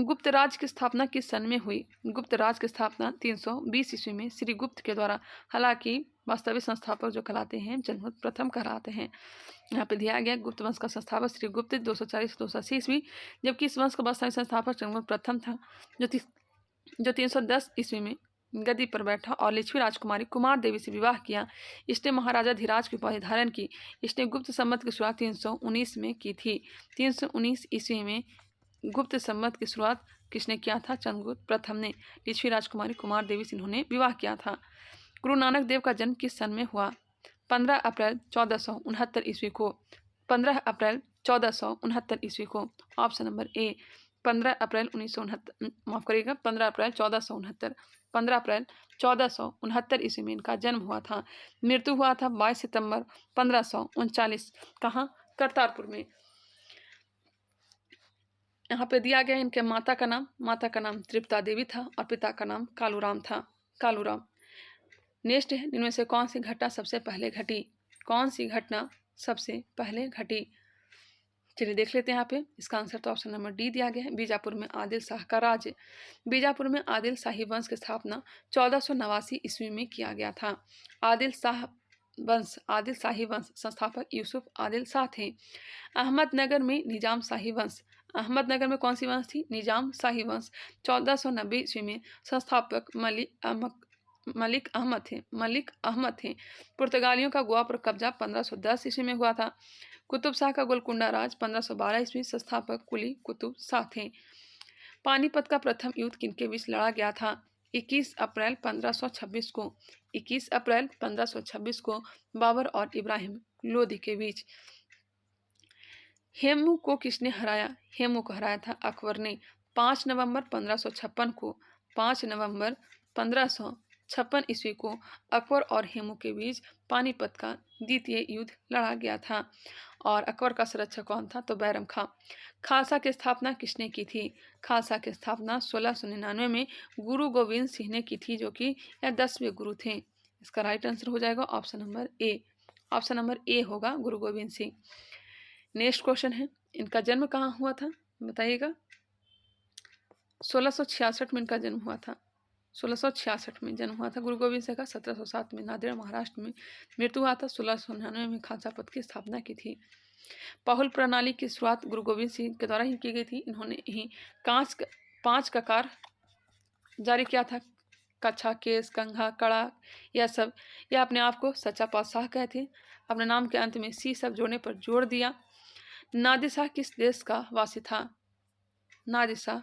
गुप्त राज की स्थापना किस सन में हुई? गुप्त राज की स्थापना 320 ईस्वी में श्री गुप्त के द्वारा। हालांकि वास्तविक संस्थापक जो कहलाते हैं चंद्रगुप्त प्रथम कहलाते हैं। यहाँ पे दिया गया गुप्त वंश का संस्थापक श्री गुप्त 240 से 280 ईस्वी, जबकि इस वंश का वास्तविक संस्थापक चंद्रगुप्त प्रथम था, जो 310 ईस्वी में गद्दी पर बैठा और लिच्छवी राजकुमारी कुमार देवी से विवाह किया। इसने महाराजा धीराज की उपाधि धारण की। इसने गुप्त संवत की शुरुआत 319 में की थी। 319 ईस्वी में गुप्त संवत की शुरुआत किसने किया था? चंद्रगुप्त प्रथम ने। लिच्छवी राजकुमारी कुमार देवी से इन्होंने विवाह किया था। गुरु नानक देव का जन्म किस सन में हुआ? 15 अप्रैल 1469 ईस्वी को। 15 अप्रैल 1469 ईस्वी को। ऑप्शन नंबर ए 15 अप्रैल 1969, माफ करिएगा 15 अप्रैल 1469। 15 अप्रैल 1469 ईस्वी में इनका जन्म हुआ था। मृत्यु हुआ था 22 सितंबर 1539। कहाँ? करतारपुर में। यहाँ पे दिया गया इनके माता का नाम तृप्ता देवी था और पिता का नाम कालूराम था। कालूराम। नेक्स्ट है, इनमें से कौन सी घटना सबसे पहले घटी? कौन सी घटना सबसे पहले घटी? चलिए देख लेते हैं। यहाँ पे इसका आंसर तो ऑप्शन नंबर डी दिया गया है। बीजापुर में आदिल शाह का राज्य। बीजापुर में आदिल शाही वंश की स्थापना 1489 ईस्वी में किया गया था। आदिल शाही वंश संस्थापक यूसुफ आदिल शाह थे। अहमदनगर में निजाम शाही वंश। अहमदनगर में कौन सी वंश थी? निजाम शाही वंश। 1490 ईस्वी में संस्थापक मलिक अहमद थे। पुर्तगालियों का गोवा पर कब्जा 1510 ईस्वी में हुआ था। कुतुब शाह का गोलकुंडा राज 1512 ईस्वी। संस्थापक कुली कुतुब शाह थे। पानीपत का प्रथम युद्ध किनके बीच लड़ा गया था? 21 अप्रैल 1526 को 21 अप्रैल 1526 को बाबर और इब्राहिम लोदी के बीच। हेमू को किसने हराया? हेमू को हराया था अकबर ने 5 नवंबर 1556 को। 5 नवंबर 1556 ईस्वी को अकबर और हेमू के बीच पानीपत का द्वितीय युद्ध लड़ा गया था। और अकबर का संरक्षक कौन था? तो बैरम खां। खालसा की स्थापना किसने की थी? खालसा की स्थापना 1699 में गुरु गोविंद सिंह ने की थी, जो कि यह 10वें गुरु थे। इसका राइट आंसर हो जाएगा option number A. Option number A होगा गुरु गोविंद सिंह। नेक्स्ट क्वेश्चन है, इनका जन्म कहाँ हुआ था? बताइएगा। 1666 में इनका जन्म हुआ था। 1666 में जन्म हुआ था गुरु गोविंद सिंह का। 1707 में नांदेड़ महाराष्ट्र में मृत्यु हुआ था। 1699 में खालसा पंथ की स्थापना की थी। पाहुल प्रणाली की शुरुआत गुरु गोविंद सिंह के द्वारा ही की गई थी। इन्होंने ही 5 ककार जारी किया था। कच्छा, केस, कंघा, कड़ा, यह सब। यह अपने आप को सच्चा पातशाह कहते। अपने नाम के अंत में सी सब जोड़ने पर जोड़ दिया। नादिर शाह किस देश का वासी था? नादिर शाह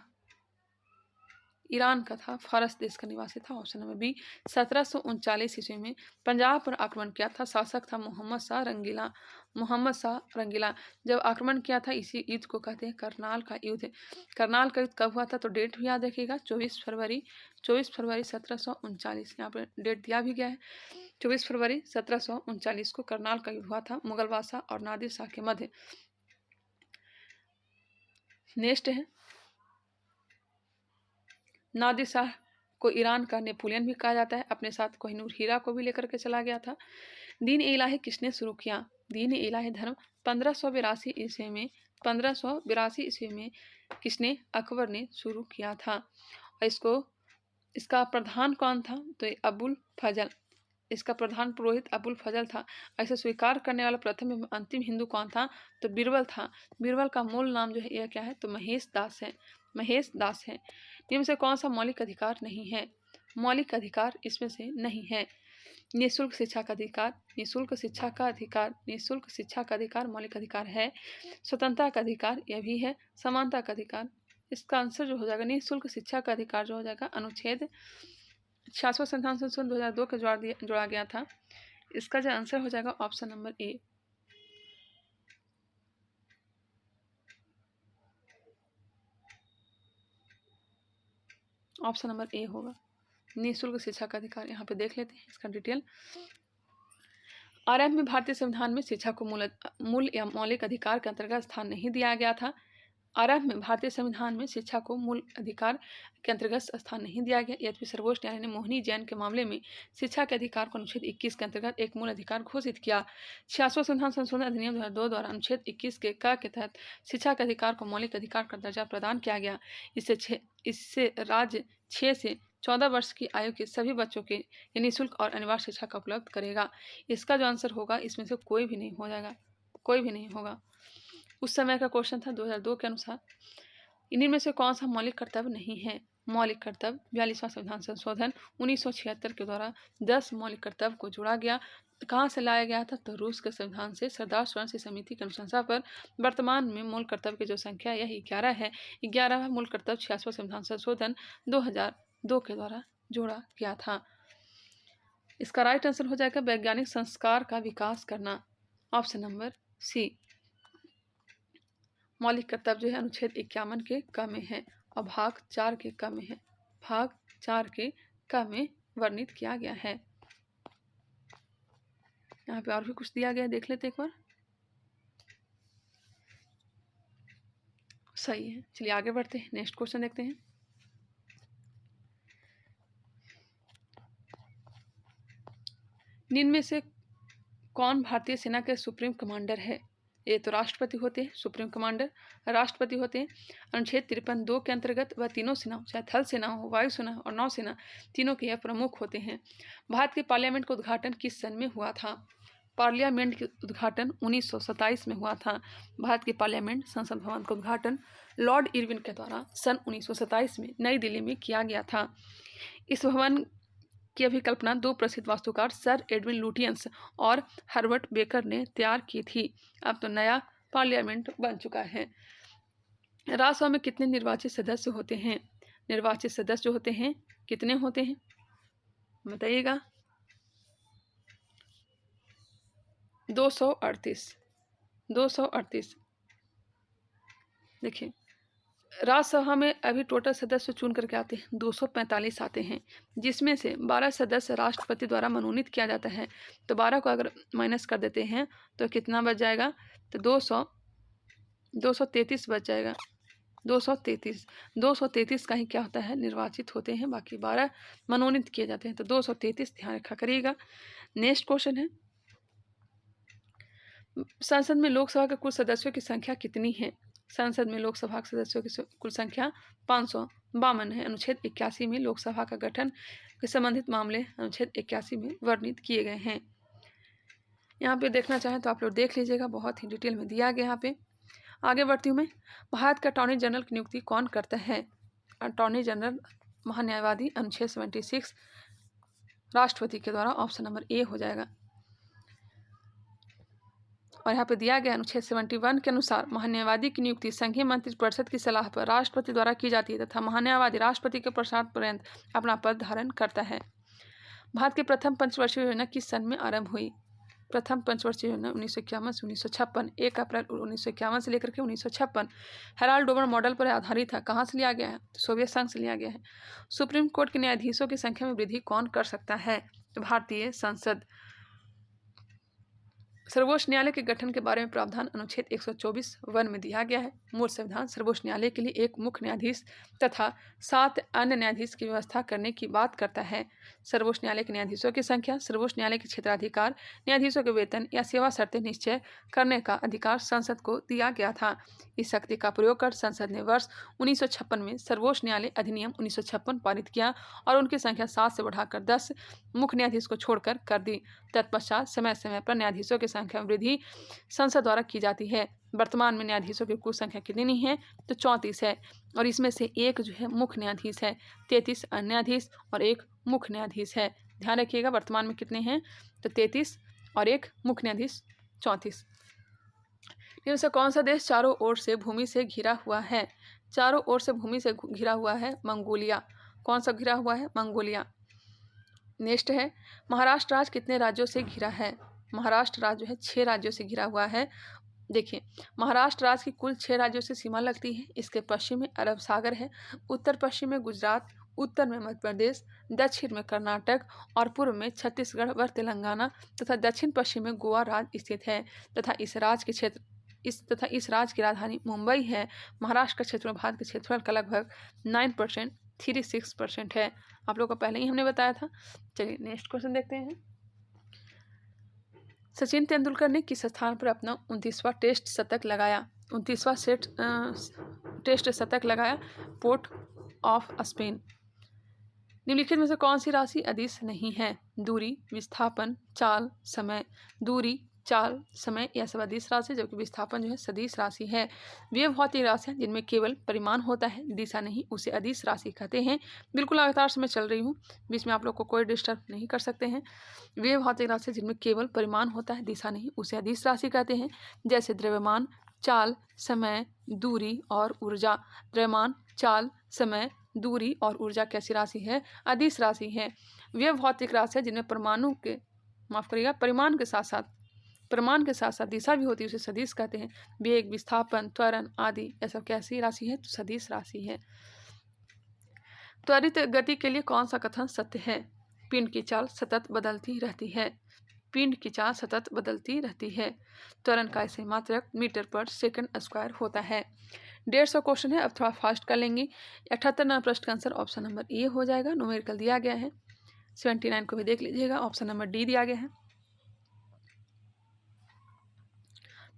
ईरान का था, फारस देश का निवासी था। Option number B. 1739 ईस्वी में पंजाब पर आक्रमण किया था। शासक था मोहम्मद शाह रंगीला। मोहम्मद शाह रंगीला जब आक्रमण किया था, इसी युद्ध को कहते हैं करनाल का युद्ध। करनाल का युद्ध कब हुआ था? तो डेट भी याद रखिएगा, 24 फरवरी 1739। यहाँ पर डेट दिया भी गया है। 24 फरवरी 1739 को करनाल का युद्ध हुआ था मुगल बादशाह और नादिर शाह के मध्य। नेक्स्ट है, नादिर शाह को ईरान का नेपोलियन भी कहा जाता है। अपने साथ कोहिनूर हीरा को भी लेकर के चला गया था। दीन ए इलाही किसने शुरू किया? दीन ए इलाही धर्म 1582 ईस्वी में 1582 ईस्वी में किसने? अकबर ने शुरू किया था। और इसका प्रधान कौन था? तो अबुल फजल। इसका प्रधान पुरोहित अबुल फजल था। ऐसे स्वीकार करने वाला प्रथम एवं अंतिम हिंदू कौन था? तो बीरबल था। बीरबल का मूल नाम जो है यह क्या है? तो महेश दास है। महेश दास है। इनमें से कौन सा मौलिक अधिकार नहीं है? मौलिक अधिकार इसमें से नहीं है। निःशुल्क शिक्षा का अधिकार, निःशुल्क शिक्षा का अधिकार, निःशुल्क शिक्षा का अधिकार मौलिक अधिकार है। स्वतंत्रता का अधिकार यह भी है। समानता का अधिकार, इसका आंसर जो हो जाएगा निःशुल्क शिक्षा का अधिकार जो हो जाएगा अनुच्छेद 66 संविधान संशोधन 2002 के जोड़ा गया था। इसका जो आंसर हो जाएगा option number A. Option number A होगा निःशुल्क शिक्षा का अधिकार। यहाँ पे देख लेते हैं इसका डिटेल। आरंभ में भारतीय संविधान में शिक्षा को मूल या मौलिक अधिकार के अंतर्गत स्थान नहीं दिया गया था। आरंभ में भारतीय संविधान में शिक्षा को मूल अधिकार के अंतर्गत स्थान नहीं दिया गया। यद्यपि सर्वोच्च न्यायालय ने मोहिनी जैन के मामले में शिक्षा के अधिकार को अनुच्छेद 21 के अंतर्गत एक मूल अधिकार घोषित किया। 66वां संविधान संशोधन अधिनियम 2002 द्वारा अनुच्छेद 21 के क के तहत शिक्षा के अधिकार को मौलिक अधिकार का दर्जा प्रदान किया गया। इससे राज्य 6 से 14 वर्ष की आयु के सभी बच्चों के निःशुल्क और अनिवार्य शिक्षा का उपलब्ध करेगा। इसका जो आंसर होगा इसमें से कोई भी नहीं हो जाएगा, कोई भी नहीं होगा। उस समय का क्वेश्चन था 2002 के अनुसार। इन्हीं में से कौन सा मौलिक कर्तव्य नहीं है? मौलिक कर्तव्य 42वां संविधान संशोधन 1976 के द्वारा 10 मौलिक कर्तव्य को जोड़ा गया। कहाँ से लाया गया था? तो रूस के संविधान से। सरदार स्वर्ण सिंह समिति की अनुशंसा पर वर्तमान में मूल कर्तव्य की जो संख्या यह 11 है। 11वां मूल कर्तव्य 66वां संविधान संशोधन 2002 के द्वारा जोड़ा गया था। इसका राइट आंसर हो जाएगा वैज्ञानिक संस्कार का विकास करना। Option number C. मौलिक कर्तव्य जो है अनुच्छेद 51 के क में है और भाग 4 के क में है। भाग 4 के क में वर्णित किया गया है। यहाँ पे और भी कुछ दिया गया है, देख लेते एक बार। सही है, चलिए आगे बढ़ते हैं। नेक्स्ट क्वेश्चन देखते हैं। निम्न में से कौन भारतीय सेना के सुप्रीम कमांडर है? ये तो राष्ट्रपति होते हैं, सुप्रीम कमांडर राष्ट्रपति होते हैं। अनुच्छेद 53(2) के अंतर्गत वह तीनों सेना, चाहे थल सेना हो, वायुसेना और नौसेना, तीनों के यह प्रमुख होते हैं। भारत के पार्लियामेंट का उद्घाटन किस सन में हुआ था? पार्लियामेंट के उद्घाटन 1927 में हुआ था। भारत के पार्लियामेंट संसद भवन का उद्घाटन लॉर्ड इरविन के द्वारा सन 1927 में नई दिल्ली में किया गया था। इस भवन की अभिकल्पना 2 प्रसिद्ध वास्तुकार सर एडविन लुटियंस और हर्बर्ट बेकर ने तैयार की थी। अब तो नया पार्लियामेंट बन चुका है। राज्यसभा में कितने निर्वाचित सदस्य होते हैं? निर्वाचित सदस्य जो होते हैं कितने होते हैं बताइएगा। 238। 238। देखिए राज्यसभा में अभी टोटल सदस्य चुन करके आते हैं 245 आते हैं, जिसमें से 12 सदस्य राष्ट्रपति द्वारा मनोनीत किया जाता है। तो 12 को अगर माइनस कर देते हैं तो कितना बच जाएगा, तो 233 बच जाएगा। 233 का ही क्या होता है, निर्वाचित होते हैं, बाकी 12 मनोनीत किए जाते हैं। तो 233 ध्यान रखा करिएगा। नेक्स्ट क्वेश्चन है, संसद में लोकसभा के कुल सदस्यों की संख्या कितनी है। संसद में लोकसभा के सदस्यों की कुल संख्या 552 है। अनुच्छेद 81 में लोकसभा का गठन के संबंधित मामले अनुच्छेद 81 में वर्णित किए गए हैं। यहाँ पे देखना चाहें तो आप लोग देख लीजिएगा, बहुत ही डिटेल में दिया गया यहाँ पे। आगे बढ़ती हूँ मैं। भारत का अटॉर्नी जनरल की नियुक्ति कौन करता है। अटॉर्नी जनरल महान्यायवादी अनुच्छेद 76 राष्ट्रपति के द्वारा, ऑप्शन नंबर ए हो जाएगा। और यहाँ पे दिया गया अनुच्छेद 71 के अनुसार महान्यायवादी की नियुक्ति संघीय मंत्रिपरिषद की सलाह पर राष्ट्रपति द्वारा की जाती है तथा महान्यायवादी राष्ट्रपति के प्रसाद पर्यंत अपना पद धारण करता है। भारत की प्रथम पंचवर्षीय योजना किस सन में आरंभ हुई। प्रथम पंचवर्षीय योजना 1951 से 1956, 1 अप्रैल 1951 से लेकर के 1956 हेराल्ड डोवर मॉडल पर आधारित है। कहाँ से लिया गया है, सोवियत संघ से लिया गया है। सुप्रीम कोर्ट के न्यायाधीशों की संख्या में वृद्धि कौन कर सकता है, तो भारतीय संसद। सर्वोच्च न्यायालय के गठन के बारे में प्रावधान अनुच्छेद 124 वन में दिया गया है। मूल संविधान सर्वोच्च न्यायालय के लिए एक मुख्य न्यायाधीश तथा 7 अन्य न्यायाधीश की व्यवस्था करने की बात करता है। सर्वोच्च न्यायालय के न्यायाधीशों की संख्या, सर्वोच्च न्यायालय के क्षेत्राधिकार, न्यायाधीशों के वेतन या सेवा शर्तें निश्चय करने का अधिकार संसद को दिया गया था। इस शक्ति का प्रयोग कर संसद ने वर्ष 1956 में सर्वोच्च न्यायालय अधिनियम 1956 पारित किया और उनकी संख्या 7 से बढ़ाकर 10 मुख्य न्यायाधीश को छोड़कर कर दी। तत्पश्चात समय समय पर न्यायाधीशों की संख्या में वृद्धि संसद द्वारा की जाती है। वर्तमान में न्यायाधीशों की कुल संख्या कितनी है, तो 34 है। और इसमें से एक जो है मुख्य न्यायाधीश है, 33 अन्य न्यायाधीश और एक मुख्य न्यायाधीश है। ध्यान रखिएगा, वर्तमान में कितने हैं, तो 33 और एक मुख्य न्यायाधीश 34। इनमें से कौन सा देश चारों ओर से भूमि से घिरा हुआ है। चारों ओर से भूमि से घिरा हुआ है मंगोलिया। कौन सा घिरा हुआ है, मंगोलिया। नेक्स्ट है, महाराष्ट्र राज्य कितने राज्यों से घिरा है। महाराष्ट्र राज्य जो है 6 राज्यों से घिरा हुआ है। देखिए महाराष्ट्र राज्य की कुल 6 राज्यों से सीमा लगती है। इसके पश्चिम में अरब सागर है, उत्तर पश्चिम में गुजरात, उत्तर में मध्य प्रदेश, दक्षिण में कर्नाटक और पूर्व में छत्तीसगढ़ व तेलंगाना तथा दक्षिण पश्चिम में गोवा राज्य स्थित है तथा इस राज्य की राजधानी मुंबई है। महाराष्ट्र का क्षेत्र भारत के क्षेत्रफल का लगभग 9% 36% है। आप लोगों को पहले ही हमने बताया था। चलिए नेक्स्ट क्वेश्चन देखते हैं। सचिन तेंदुलकर ने किस स्थान पर अपना 29वां टेस्ट शतक लगाया। 29वां टेस्ट शतक लगाया पोर्ट ऑफ स्पेन। निम्नलिखित में से कौन सी राशि अदिश नहीं है। दूरी, विस्थापन, चाल, समय। दूरी, चाल, समय यह सब अदिश राशि, जबकि विस्थापन जो है सदिश राशि है। वे भौतिक राशि हैं जिनमें केवल परिमाण होता है, दिशा नहीं, उसे अदिश राशि कहते हैं। बिल्कुल लगातार से मैं चल रही हूँ, बीच में आप लोग को कोई डिस्टर्ब नहीं कर सकते हैं। वे भौतिक राशि जिनमें केवल परिमाण होता है, दिशा नहीं, उसे अदिश राशि कहते हैं। जैसे द्रव्यमान, चाल, समय, दूरी और ऊर्जा। द्रव्यमान, चाल, समय, दूरी और ऊर्जा कैसी राशि है, अदिश राशि है। वे भौतिक राशि है जिनमें परिमाण के साथ साथ दिशा भी होती है, उसे सदिश कहते हैं। वेग, विस्थापन, त्वरण आदि यह सब कैसी राशि है, तो सदिश राशि है। त्वरित गति के लिए कौन सा कथन सत्य है। पिंड की चाल सतत बदलती रहती है। पिंड की चाल सतत बदलती रहती है। त्वरण का ऐसे मात्रक मीटर पर सेकंड स्क्वायर होता है। 150 क्वेश्चन है, अब थोड़ा फास्ट कर लेंगे। 78 नंबर प्रश्न का आंसर ऑप्शन नंबर ए हो जाएगा। न्यूमेरिकल दिया गया है। 79 को भी देख लीजिएगा, ऑप्शन नंबर डी दिया गया है।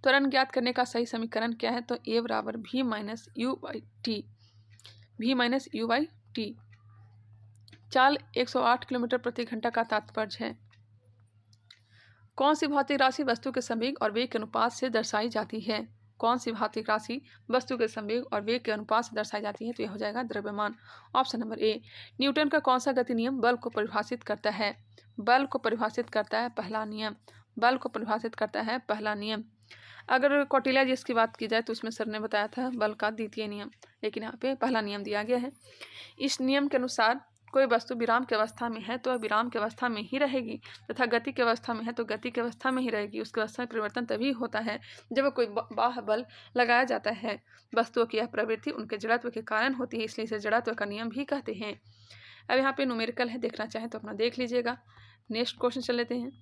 त्वरण ज्ञात करने का सही समीकरण क्या है, तो ए बराबर v minus you by T. चाल 108 किलोमीटर प्रति घंटा का तात्पर्य है। कौन सी भौतिक राशि वस्तु के संवेग और वेग के अनुपात से दर्शाई जाती है। कौन सी भौतिक राशि वस्तु के संवेग और वेग के अनुपात से दर्शाई जाती है, तो यह हो जाएगा द्रव्यमान। Option number A. न्यूटन का कौन सा गति नियम बल को परिभाषित करता है। बल को परिभाषित करता है पहला नियम। बल को परिभाषित करता है पहला नियम। अगर कौटिल्य जी इसकी बात की जाए तो उसमें सर ने बताया था बल का द्वितीय नियम, लेकिन यहाँ पे पहला नियम दिया गया है। इस नियम के अनुसार कोई वस्तु विराम की अवस्था में है तो वह विराम की अवस्था में ही रहेगी तथा गति की अवस्था में है तो गति की अवस्था में ही रहेगी। उसकी अवस्था में परिवर्तन तभी होता है जब कोई बाह्य बल लगाया जाता है। वस्तुओं की यह प्रवृत्ति उनके जड़त्व के कारण होती है, इसलिए इसे जड़त्व का नियम भी कहते हैं। अब यहाँ पे न्यूमेरिकल है, देखना चाहें तो अपना देख लीजिएगा। नेक्स्ट क्वेश्चन चल लेते हैं,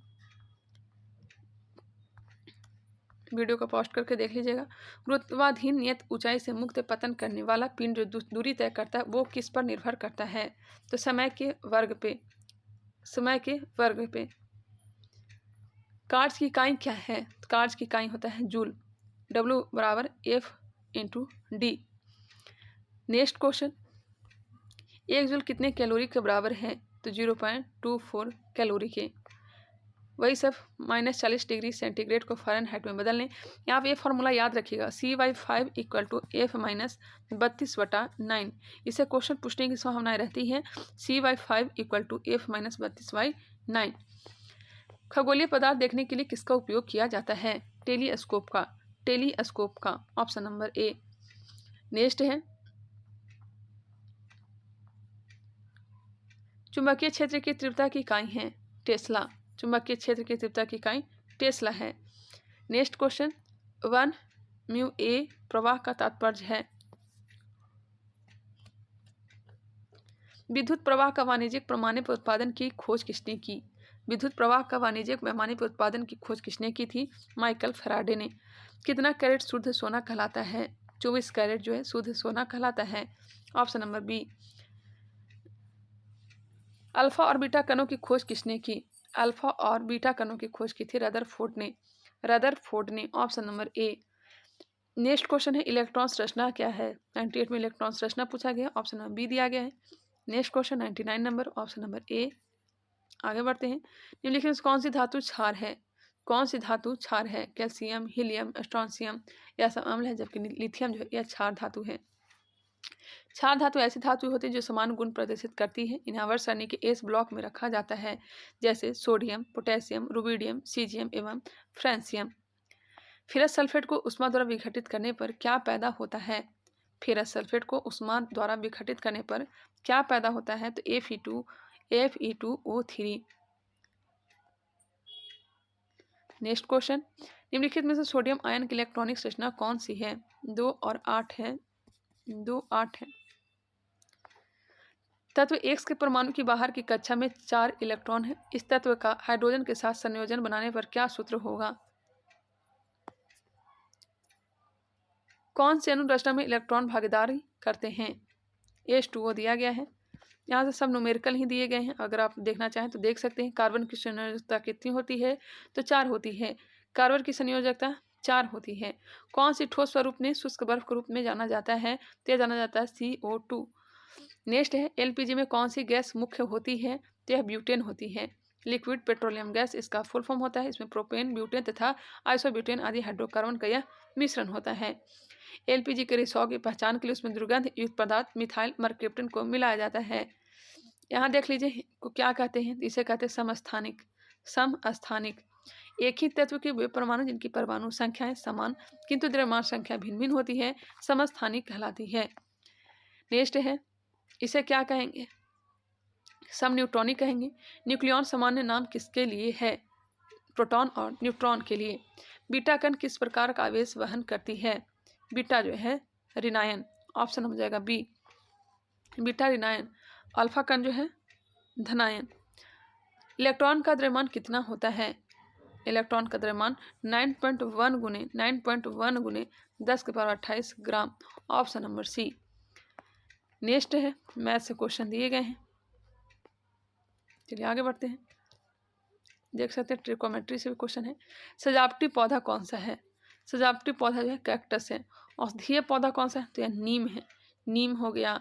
वीडियो को पॉज करके देख लीजिएगा। गुरुत्वाधीन नियत ऊंचाई से मुक्त पतन करने वाला पिंड जो दूरी तय करता है वो किस पर निर्भर करता है? तो समय के वर्ग पे। समय के वर्ग पे। कार्ज की इकाई क्या है? कार्ज की इकाई होता है जूल। W बराबर F/D। नेक्स्ट क्वेश्चन, 1 जूल कितने कैलोरी के बराबर है? तो 0.24 कैलोरी के। वही सब -40 डिग्री सेंटीग्रेड को फ़ारेनहाइट में बदल लें। यहाँ पे ये फॉर्मूला याद रखिएगा, CY5 = F-32/9। इसे क्वेश्चन पूछने की संभावनाएं रहती है। CY5 = F-32/9। खगोलीय पदार्थ देखने के लिए किसका उपयोग किया जाता है? टेलीस्कोप का। टेलीस्कोप का, ऑप्शन नंबर ए। नेक्स्ट है, चुंबकीय क्षेत्र की तीव्रता की इकाई है टेस्ला। चुंबकीय क्षेत्र की तीव्रता की इकाई टेस्ला है। नेक्स्ट क्वेश्चन, 1 म्यू ए प्रवाह का तात्पर्य है। विद्युत प्रवाह का वाणिज्यिक पैमाने पर उत्पादन की खोज किसने की? विद्युत प्रवाह का वाणिज्यिक पैमाने पर उत्पादन की खोज किसने की थी? माइकल फैराडे ने। कितना कैरेट शुद्ध सोना कहलाता है? 24 कैरेट जो है शुद्ध सोना कहलाता है। Option number B. अल्फा और बीटा कणों की खोज किसने की? अल्फा और बीटा कणों की खोज की थी रदरफोर्ड ने। रदरफोर्ड ने, option number A. Next question है, इलेक्ट्रॉन संरचना क्या है? 98 में इलेक्ट्रॉन संरचना पूछा गया, ऑप्शन नंबर बी दिया गया है। Next question 99 number, option number A. आगे बढ़ते हैं, निम्नलिखित में कौन सी धातु क्षार है? कौन सी धातु क्षार है? कैल्शियम, हीलियम, स्ट्रोंशियम, यह सब अम्ल है, जबकि लिथियम जो है यह क्षार धातु है। क्षार धातु ऐसी धातु होती है जो समान गुण प्रदर्शित करती है। इन्हें आवर्त सारणी के एस ब्लॉक में रखा जाता है, जैसे सोडियम, पोटेशियम, रुबिडियम, सीजियम एवं फ्रांसियम। फेरस सल्फेट को ऊष्मा द्वारा विघटित करने पर क्या पैदा होता है? फेरस सल्फेट को ऊष्मा द्वारा विघटित करने पर क्या पैदा होता है? तो Fe2O3। नेक्स्ट क्वेश्चन, निम्नलिखित में से सोडियम आयन की इलेक्ट्रॉनिक संरचना कौन सी है? 2 और 8 है। 2, 8 है। तत्व X के परमाणु की बाहर की कक्षा में 4 इलेक्ट्रॉन है। इस तत्व का हाइड्रोजन के साथ संयोजन बनाने पर क्या सूत्र होगा? कौन से अणु रचना में इलेक्ट्रॉन भागीदारी करते हैं? H2O दिया गया है। यहाँ से सब न्यूमेरिकल ही दिए गए हैं, अगर आप देखना चाहें तो देख सकते हैं। कार्बन की संयोजकता कितनी होती है? तो 4 होती है। कार्बन की संयोजकता 4 होती है। कौन सी ठोस स्वरूप में शुष्क बर्फ के रूप में जाना जाता है? तो यह जाना जाता है CO2। नेक्स्ट है, LPG में कौन सी गैस मुख्य होती है? तो यह ब्यूटेन होती है। लिक्विड पेट्रोलियम गैस इसका फुल फॉर्म होता है। इसमें प्रोपेन, ब्यूटेन तथा आइसोब्यूटेन आदि हाइड्रोकार्बन का यह मिश्रण होता है। LPG के रिसाव की पहचान के लिए उसमें दुर्गंध युक्त पदार्थ मिथाइल मर्केप्टन को मिलाया जाता है। यहाँ देख लीजिए को क्या कहते हैं, इसे कहते हैं समस्थानिक। समस्थानिक एक ही तत्व के वे परमाणु जिनकी परमाणु संख्याएं समान किंतु द्रव्यमान संख्या भिन्न भिन्न होती है, समस्थानिक कहलाती है। नेक्स्ट है, इसे क्या कहेंगे? सम न्यूट्रॉनिक कहेंगे। न्यूक्लियॉन सामान्य नाम किसके लिए है? प्रोटॉन और न्यूट्रॉन के लिए। बीटा कण किस प्रकार का आवेश वहन करती है? बीटा जो है ऋणायन, ऑप्शन हो जाएगा बी, बीटा ऋणायन। अल्फा कण जो है धनायन। इलेक्ट्रॉन का द्रव्यमान कितना होता है? इलेक्ट्रॉन का द्रव्यमान 9.1 गुने 10⁻28 ग्राम, ऑप्शन नंबर सी। नेक्स्ट है, मैथ से क्वेश्चन दिए गए हैं, चलिए आगे बढ़ते हैं। देख सकते हैं ट्रिकोमेट्री से भी क्वेश्चन है। सजावटी पौधा कौन सा है? सजावटी पौधा जो है कैक्टस है। औषधीय पौधा कौन सा है? तो यह नीम है। नीम हो गया,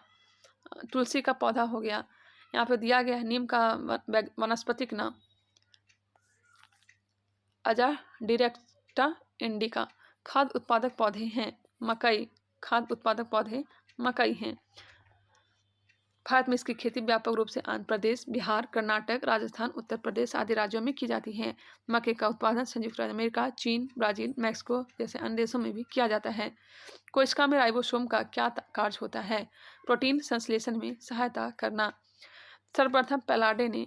तुलसी का पौधा हो गया। यहाँ पे दिया गया है नीम का वनस्पतिक नाम अजाडिरेक्टा इंडिका। खाद्य उत्पादक पौधे हैं मकई। खाद्य उत्पादक पौधे मकई हैं। भारत में इसकी खेती व्यापक रूप से आंध्र प्रदेश, बिहार, कर्नाटक, राजस्थान, उत्तर प्रदेश आदि राज्यों में की जाती है। मक्के का उत्पादन संयुक्त राज्य अमेरिका, चीन, ब्राजील, मैक्सिको जैसे अन्य देशों में भी किया जाता है। कोशिका में राइबोसोम का क्या कार्य होता है? प्रोटीन संश्लेषण में सहायता करना। सर्वप्रथम पैलाडे ने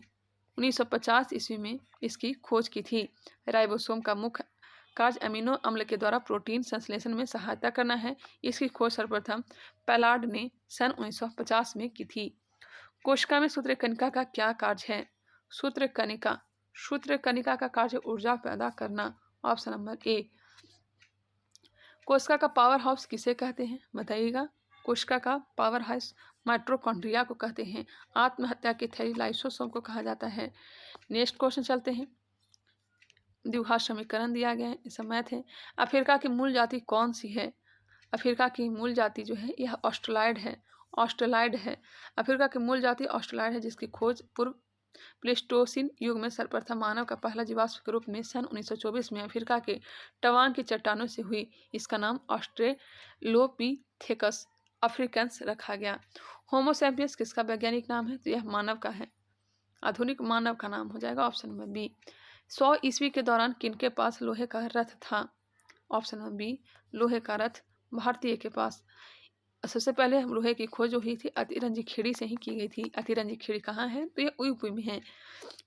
1950 ईस्वी में इसकी खोज की थी। राइबोसोम का मुख्य कार्य अमीनो अम्ल के द्वारा प्रोटीन संश्लेषण में सहायता करना है। इसकी खोज सर्वप्रथम पैलार्ड ने सन 1950 में की थी। कोशिका में सूत्रकणिका का क्या कार्य है? सूत्रकणिका का कार्य ऊर्जा पैदा करना। Option number A. कोशिका का पावर हाउस किसे कहते हैं? बताइएगा। कोशिका का पावर हाउस माइटोकॉन्ड्रिया को कहते हैं। आत्महत्या के थैली लाइसोसोम को कहा जाता है। नेक्स्ट क्वेश्चन चलते हैं। द्विघात समीकरण दिया गया है, इसका मैथ है। अफ्रीका की मूल जाति कौन सी है? अफ्रीका की मूल जाति जो है यह ऑस्ट्रेलाइड है। अफ्रीका की मूल जाति ऑस्ट्रेलाइड है, जिसकी खोज पूर्व प्लेस्टोसिन युग में सर्वप्रथम मानव का पहला जीवाश्म के रूप में सन 1924 में अफ्रीका के टवांग की चट्टानों से हुई। इसका नाम ऑस्ट्रेलोपिथेकस अफ्रीकन्स रखा गया। होमो सैपियंस किसका वैज्ञानिक नाम है? तो यह मानव का है, आधुनिक मानव का नाम हो जाएगा। Option number B. 100 ईस्वी के दौरान किनके पास लोहे का रथ था? Option number B. लोहे का रथ भारतीय के पास। सबसे पहले लोहे की खोज जो हुई थी अतिरंजी खेड़ी से ही की गई थी। अतिरंजी खेड़ी कहाँ है? तो ये यूपी में है।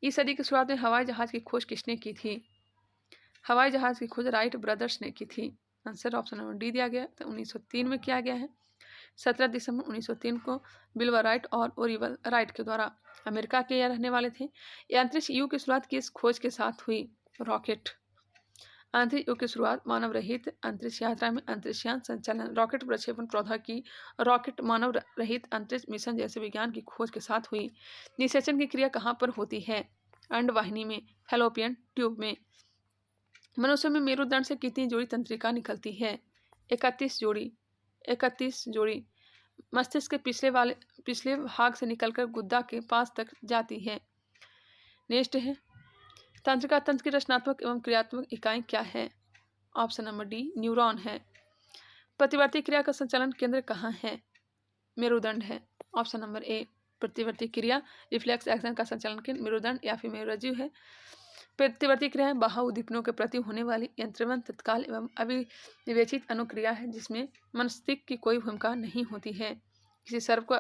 इस सदी की शुरुआत में हवाई जहाज की खोज किसने की थी? हवाई जहाज की खोज राइट ब्रदर्स ने की थी। आंसर ऑप्शन नंबर डी दिया गया। तो 1903 में किया गया है। 17 दिसंबर 1903 को विल्बर राइट और ओरिवल राइट के द्वारा। अमेरिका के यह रहने वाले थे। अंतरिक्ष युग की शुरुआत किस खोज के साथ हुई? रॉकेट। अंतरिक्ष युग की शुरुआत मानव रहित अंतरिक्ष यात्रा में अंतरिक्षयान संचालन, रॉकेट प्रक्षेपण प्रौद्योगिकी, रॉकेट मानव रहित अंतरिक्ष मिशन जैसे विज्ञान की खोज के साथ हुई। निषेचन की क्रिया कहाँ पर होती है? अंडवाहिनी में, फैलोपियन ट्यूब में। मनुष्य में मेरुदंड से कितनी जोड़ी तंत्रिका निकलती है? 31 जोड़ी। मस्तिष्क के पिछले भाग से निकलकर गुद्दा के पास तक जाती है। नेक्स्ट है, तंत्रिका तंत्र की रचनात्मक एवं क्रियात्मक इकाई क्या है? Option number D. न्यूरॉन है। प्रतिवर्ती क्रिया का संचालन केंद्र कहाँ है? मेरुदंड है। Option number A. प्रतिवर्ती क्रिया रिफ्लेक्स एक्शन का संचालन केंद्र मेरुदंड या फिर मेरुरज्जु है। प्रतिवर्ती क्रियाएं बाह्य उद्दीपनों के प्रति होने वाली यंत्रवत तत्काल एवं अविवेचित अनुक्रिया है, जिसमें मस्तिष्क की कोई भूमिका नहीं होती है। किसी सर्प को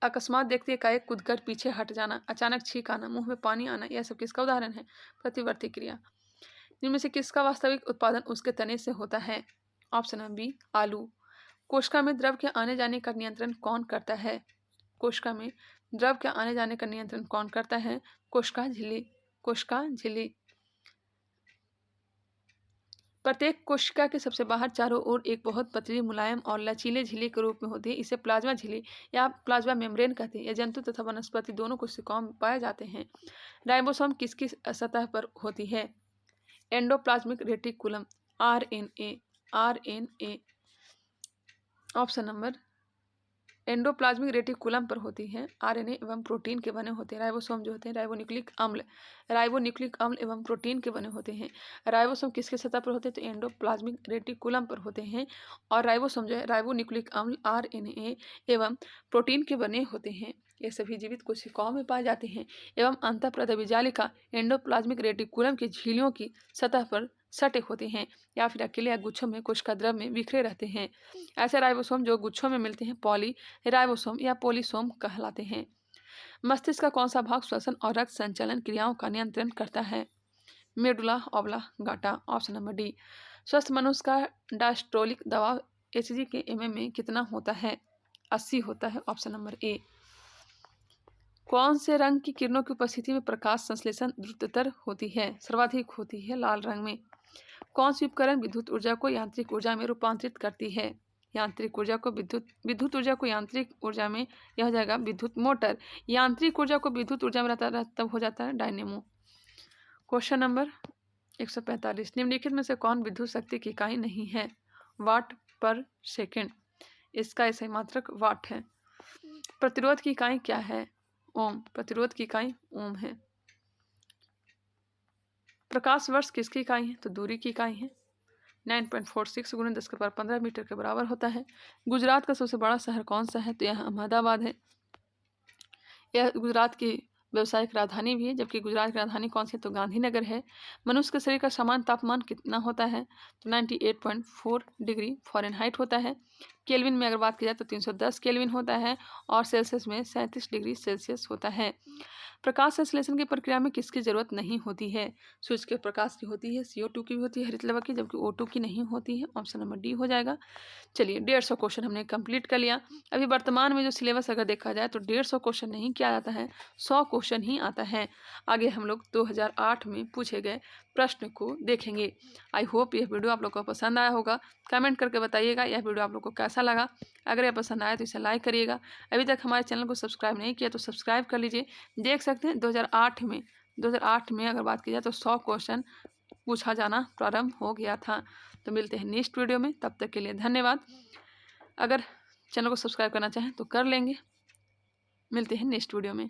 अकस्मात देखते एकाएक कूदकर पीछे हट जाना, अचानक छींक आना, मुंह में पानी आना, यह सब किसका उदाहरण है? प्रतिवर्ती क्रिया। इनमें से किसका वास्तविक उत्पादन उसके तने से होता है? Option number B. आलू। कोशिका में द्रव के आने जाने का नियंत्रण कौन करता है? कोशिका में द्रव के आने जाने का नियंत्रण कौन करता है? कोशिका झिल्ली। प्रत्येक कोशिका के सबसे बाहर चारों ओर एक बहुत पतली, मुलायम और लचीले झिल्ली के रूप में होती है। इसे प्लाज्मा झिल्ली या प्लाज्मा मेम्ब्रेन कहते हैं। यह जंतु तथा वनस्पति दोनों कोशिकाओं में पाए जाते हैं। राइबोसोम किसकी सतह पर होती है? Endoplasmic reticulum, RNA. Option number endoplasmic reticulum पर होती है। आरएनए एवं प्रोटीन के बने होते हैं। राइबोसोम जो होते हैं राइबोन्यूक्लिक अम्ल एवं प्रोटीन के बने होते हैं। राइबोसोम किसके सतह पर होते हैं? तो एंडोप्लाज्मिक रेटिकुलम पर होते हैं। और राइबोसोम जो है राइबोन्यूक्लिक अम्ल, आरएनए एवं प्रोटीन के बने होते हैं। ये सभी जीवित कोशिकाओं में पाए जाते हैं एवं अंतःप्रदविजालिका एंडोप्लाज्मिक रेटिकुलम की झिल्लियों की सतह पर सटे होते हैं या फिर अकेले या गुच्छों में कोशिका द्रव में बिखरे रहते हैं। ऐसे राइबोसोम जो गुच्छों में मिलते हैं पॉली राइबोसोम या पोलिसोम कहलाते हैं। मस्तिष्क का कौन सा भाग श्वसन और रक्त संचालन क्रियाओं का नियंत्रण करता है? Medulla oblongata. Option number D. स्वस्थ मनुष्य का डायस्टोलिक दबाव एचजी के एमएम में कितना होता है? 80 होता है। Option number A. कौन से रंग की किरणों की उपस्थिति में प्रकाश संश्लेषण द्रुततर होती है? सर्वाधिक होती है लाल रंग में। कौन सी उपकरण विद्युत ऊर्जा को यांत्रिक ऊर्जा में रूपांतरित करती है? यांत्रिक ऊर्जा को विद्युत ऊर्जा को यांत्रिक ऊर्जा में, यह हो जाएगा विद्युत मोटर। यांत्रिक ऊर्जा को विद्युत ऊर्जा में तब हो जाता है डायनेमो। Question number 145। निम्नलिखित में से कौन विद्युत शक्ति की इकाई नहीं है? वाट पर सेकेंड। इसका सही मात्रक वाट है। प्रतिरोध की इकाई क्या है? ओम। प्रतिरोध की इकाई ओम है। प्रकाश वर्ष किसकी इकाई है? तो दूरी की इकाई है। 9.46 × 10⁻15 मीटर के बराबर होता है। गुजरात का सबसे बड़ा शहर कौन सा है? तो यह अहमदाबाद है। यह गुजरात की व्यावसायिक राजधानी भी है। जबकि गुजरात की राजधानी कौन सी है? तो गांधीनगर है। मनुष्य के शरीर का सामान्य तापमान कितना होता है? तो 98.4 डिग्री फ़ारेनहाइट होता है। केल्विन में अगर बात की जाए तो 310 केल्विन होता है और सेल्सियस में 37 डिग्री सेल्सियस होता है। प्रकाश संश्लेषण की प्रक्रिया में किसकी जरूरत नहीं होती है? सूर्य के प्रकाश की होती है, CO2 की भी होती है, हरित लवक की, जबकि O2 की नहीं होती है। ऑप्शन नंबर डी हो जाएगा। चलिए 150 क्वेश्चन हमने कंप्लीट कर लिया। अभी वर्तमान में जो सिलेबस अगर देखा जाए तो 150 क्वेश्चन नहीं किया जाता है, 100 क्वेश्चन ही आता है। आगे हम लोग 2008 में पूछे गए प्रश्न को देखेंगे। आई होप यह वीडियो आप लोग को पसंद आया होगा। कमेंट करके बताइएगा यह वीडियो आप लोग को कैसा लगा। अगर यह पसंद आया तो इसे लाइक करिएगा। अभी तक हमारे चैनल को सब्सक्राइब नहीं किया तो सब्सक्राइब कर लीजिए। देख सकते हैं 2008 में अगर बात की जाए तो 100 क्वेश्चन पूछा जाना प्रारंभ हो गया था। तो मिलते हैं नेक्स्ट वीडियो में, तब तक के लिए धन्यवाद। अगर चैनल को सब्सक्राइब करना चाहें तो कर लेंगे। मिलते हैं नेक्स्ट वीडियो में।